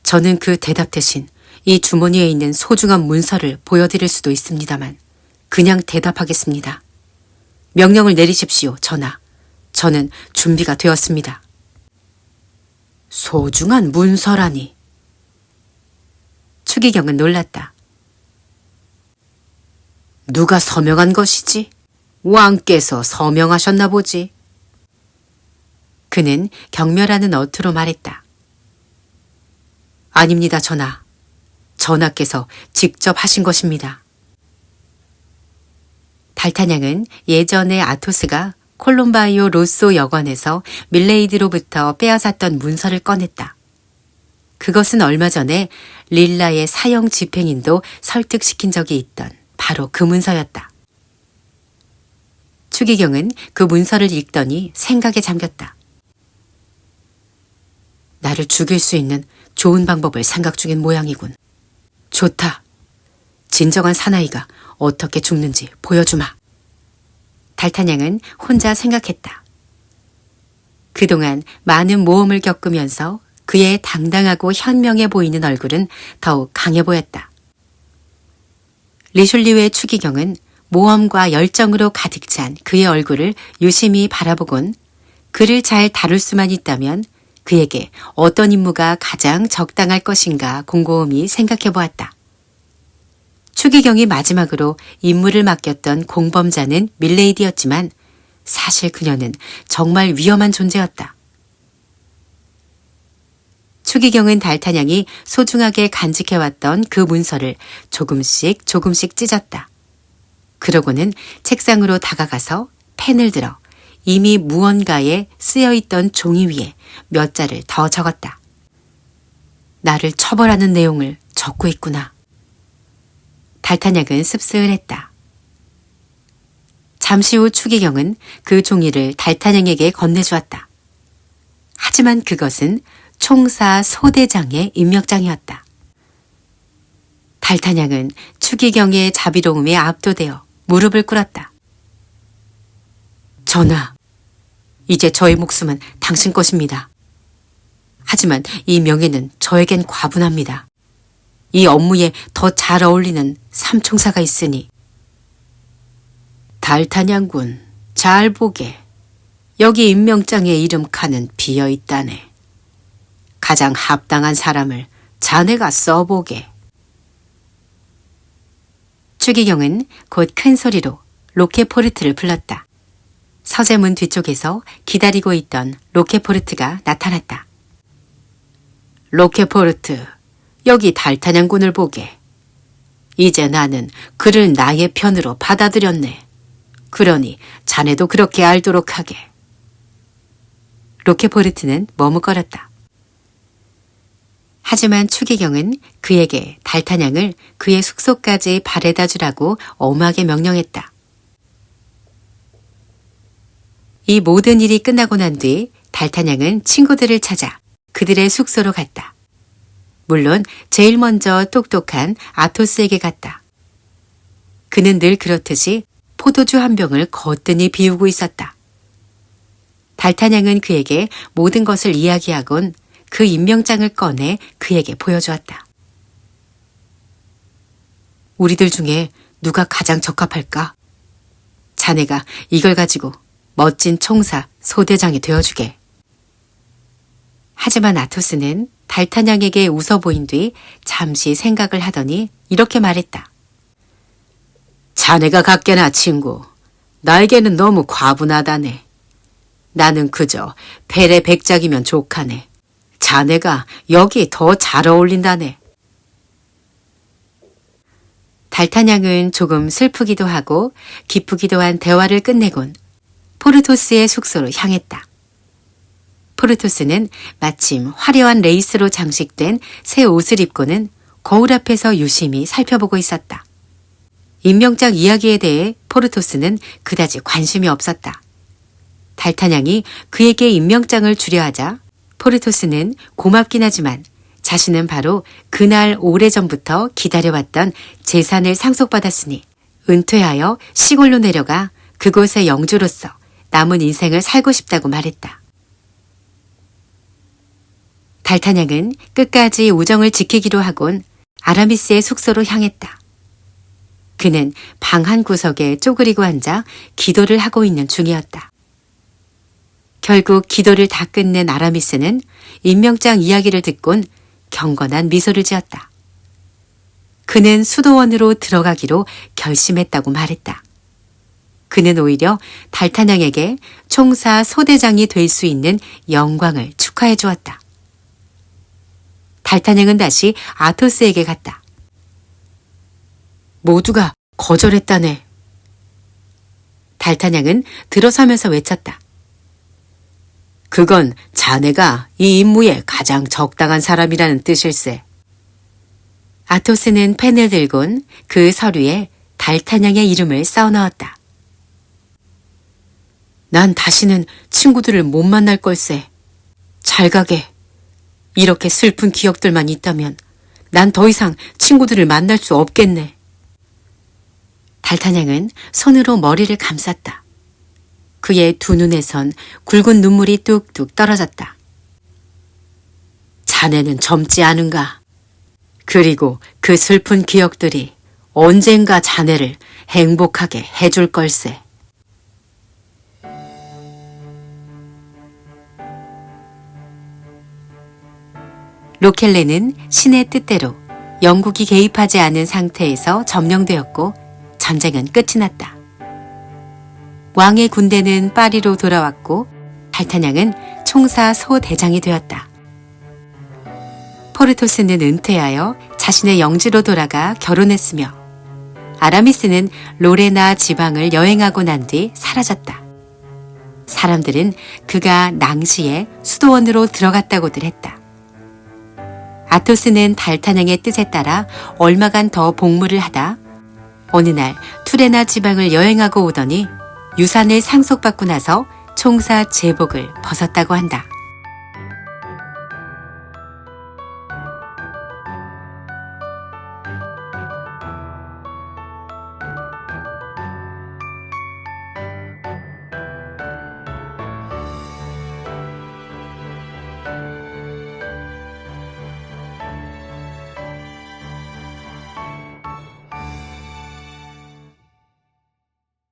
저는 그 대답 대신 이 주머니에 있는 소중한 문서를 보여드릴 수도 있습니다만 그냥 대답하겠습니다. 명령을 내리십시오, 전하. 저는 준비가 되었습니다. 소중한 문서라니. 추기경은 놀랐다. 누가 서명한 것이지? 왕께서 서명하셨나 보지. 그는 경멸하는 어투로 말했다. 아닙니다, 전하. 전하께서 직접 하신 것입니다. 달타냥은 예전에 아토스가 콜롬바이오 로쏘 여관에서 밀레이드로부터 빼앗았던 문서를 꺼냈다. 그것은 얼마 전에 릴라의 사형 집행인도 설득시킨 적이 있던 바로 그 문서였다. 추기경은 그 문서를 읽더니 생각에 잠겼다. 나를 죽일 수 있는 좋은 방법을 생각 중인 모양이군. 좋다. 진정한 사나이가 어떻게 죽는지 보여주마. 달타냥은 혼자 생각했다. 그동안 많은 모험을 겪으면서 그의 당당하고 현명해 보이는 얼굴은 더욱 강해 보였다. 리슐리우의 추기경은 모험과 열정으로 가득 찬 그의 얼굴을 유심히 바라보곤 그를 잘 다룰 수만 있다면 그에게 어떤 임무가 가장 적당할 것인가 곰곰이 생각해 보았다. 추기경이 마지막으로 임무를 맡겼던 공범자는 밀레이디였지만 사실 그녀는 정말 위험한 존재였다. 추기경은 달타냥이 소중하게 간직해왔던 그 문서를 조금씩 찢었다. 그러고는 책상으로 다가가서 펜을 들어 이미 무언가에 쓰여있던 종이 위에 몇 자를 더 적었다. 나를 처벌하는 내용을 적고 있구나. 달타냥은 씁쓸했다. 잠시 후 추기경은 그 종이를 달타냥에게 건네주었다. 하지만 그것은 총사 소대장의 임명장이었다. 달타냥은 추기경의 자비로움에 압도되어 무릎을 꿇었다. 전하, 이제 저의 목숨은 당신 것입니다. 하지만 이 명예는 저에겐 과분합니다. 이 업무에 더 잘 어울리는 삼총사가 있으니. 달타냥군, 잘 보게. 여기 임명장에 이름 칸은 비어있다네. 가장 합당한 사람을 자네가 써보게. 추기경은 곧 큰 소리로 로케포르트를 불렀다. 서재문 뒤쪽에서 기다리고 있던 로케포르트가 나타났다. 로케포르트, 여기 달타냥군을 보게. 이제 나는 그를 나의 편으로 받아들였네. 그러니 자네도 그렇게 알도록 하게. 로케포르트는 머뭇거렸다. 하지만 추기경은 그에게 달타냥을 그의 숙소까지 바래다 주라고 엄하게 명령했다. 이 모든 일이 끝나고 난 뒤 달타냥은 친구들을 찾아 그들의 숙소로 갔다. 물론 제일 먼저 똑똑한 아토스에게 갔다. 그는 늘 그렇듯이 포도주 한 병을 거뜬히 비우고 있었다. 달타냥은 그에게 모든 것을 이야기하곤 그 임명장을 꺼내 그에게 보여주었다. 우리들 중에 누가 가장 적합할까? 자네가 이걸 가지고 멋진 총사 소대장이 되어주게. 하지만 아토스는 달타냥에게 웃어 보인 뒤 잠시 생각을 하더니 이렇게 말했다. 자네가 갖게나 친구. 나에게는 너무 과분하다네. 나는 그저 벨의 백작이면 족하네. 자네가 여기 더 잘 어울린다네. 달타냥은 조금 슬프기도 하고 기쁘기도 한 대화를 끝내곤 포르토스의 숙소로 향했다. 포르토스는 마침 화려한 레이스로 장식된 새 옷을 입고는 거울 앞에서 유심히 살펴보고 있었다. 임명장 이야기에 대해 포르토스는 그다지 관심이 없었다. 달타냥이 그에게 임명장을 주려 하자 포르토스는 고맙긴 하지만 자신은 바로 그날 오래전부터 기다려왔던 재산을 상속받았으니 은퇴하여 시골로 내려가 그곳의 영주로서 남은 인생을 살고 싶다고 말했다. 달타냥은 끝까지 우정을 지키기로 하곤 아라미스의 숙소로 향했다. 그는 방 한 구석에 쪼그리고 앉아 기도를 하고 있는 중이었다. 결국 기도를 다 끝낸 아라미스는 임명장 이야기를 듣곤 경건한 미소를 지었다. 그는 수도원으로 들어가기로 결심했다고 말했다. 그는 오히려 달타냥에게 총사 소대장이 될 수 있는 영광을 축하해 주었다. 달타냥은 다시 아토스에게 갔다. 모두가 거절했다네. 달타냥은 들어서면서 외쳤다. 그건 자네가 이 임무에 가장 적당한 사람이라는 뜻일세. 아토스는 펜을 들곤 그 서류에 달타냥의 이름을 써넣었다. 난 다시는 친구들을 못 만날 걸세. 잘 가게. 이렇게 슬픈 기억들만 있다면 난 더 이상 친구들을 만날 수 없겠네. 달타냥은 손으로 머리를 감쌌다. 그의 두 눈에선 굵은 눈물이 뚝뚝 떨어졌다. 자네는 젊지 않은가? 그리고 그 슬픈 기억들이 언젠가 자네를 행복하게 해줄 걸세. 로켈레는 신의 뜻대로 영국이 개입하지 않은 상태에서 점령되었고 전쟁은 끝이 났다. 왕의 군대는 파리로 돌아왔고 달타냥은 총사 소대장이 되었다. 포르토스는 은퇴하여 자신의 영지로 돌아가 결혼했으며 아라미스는 로레나 지방을 여행하고 난 뒤 사라졌다. 사람들은 그가 낭시에 수도원으로 들어갔다고들 했다. 아토스는 달타냥의 뜻에 따라 얼마간 더 복무를 하다 어느 날 투레나 지방을 여행하고 오더니 유산을 상속받고 나서 총사 제복을 벗었다고 한다.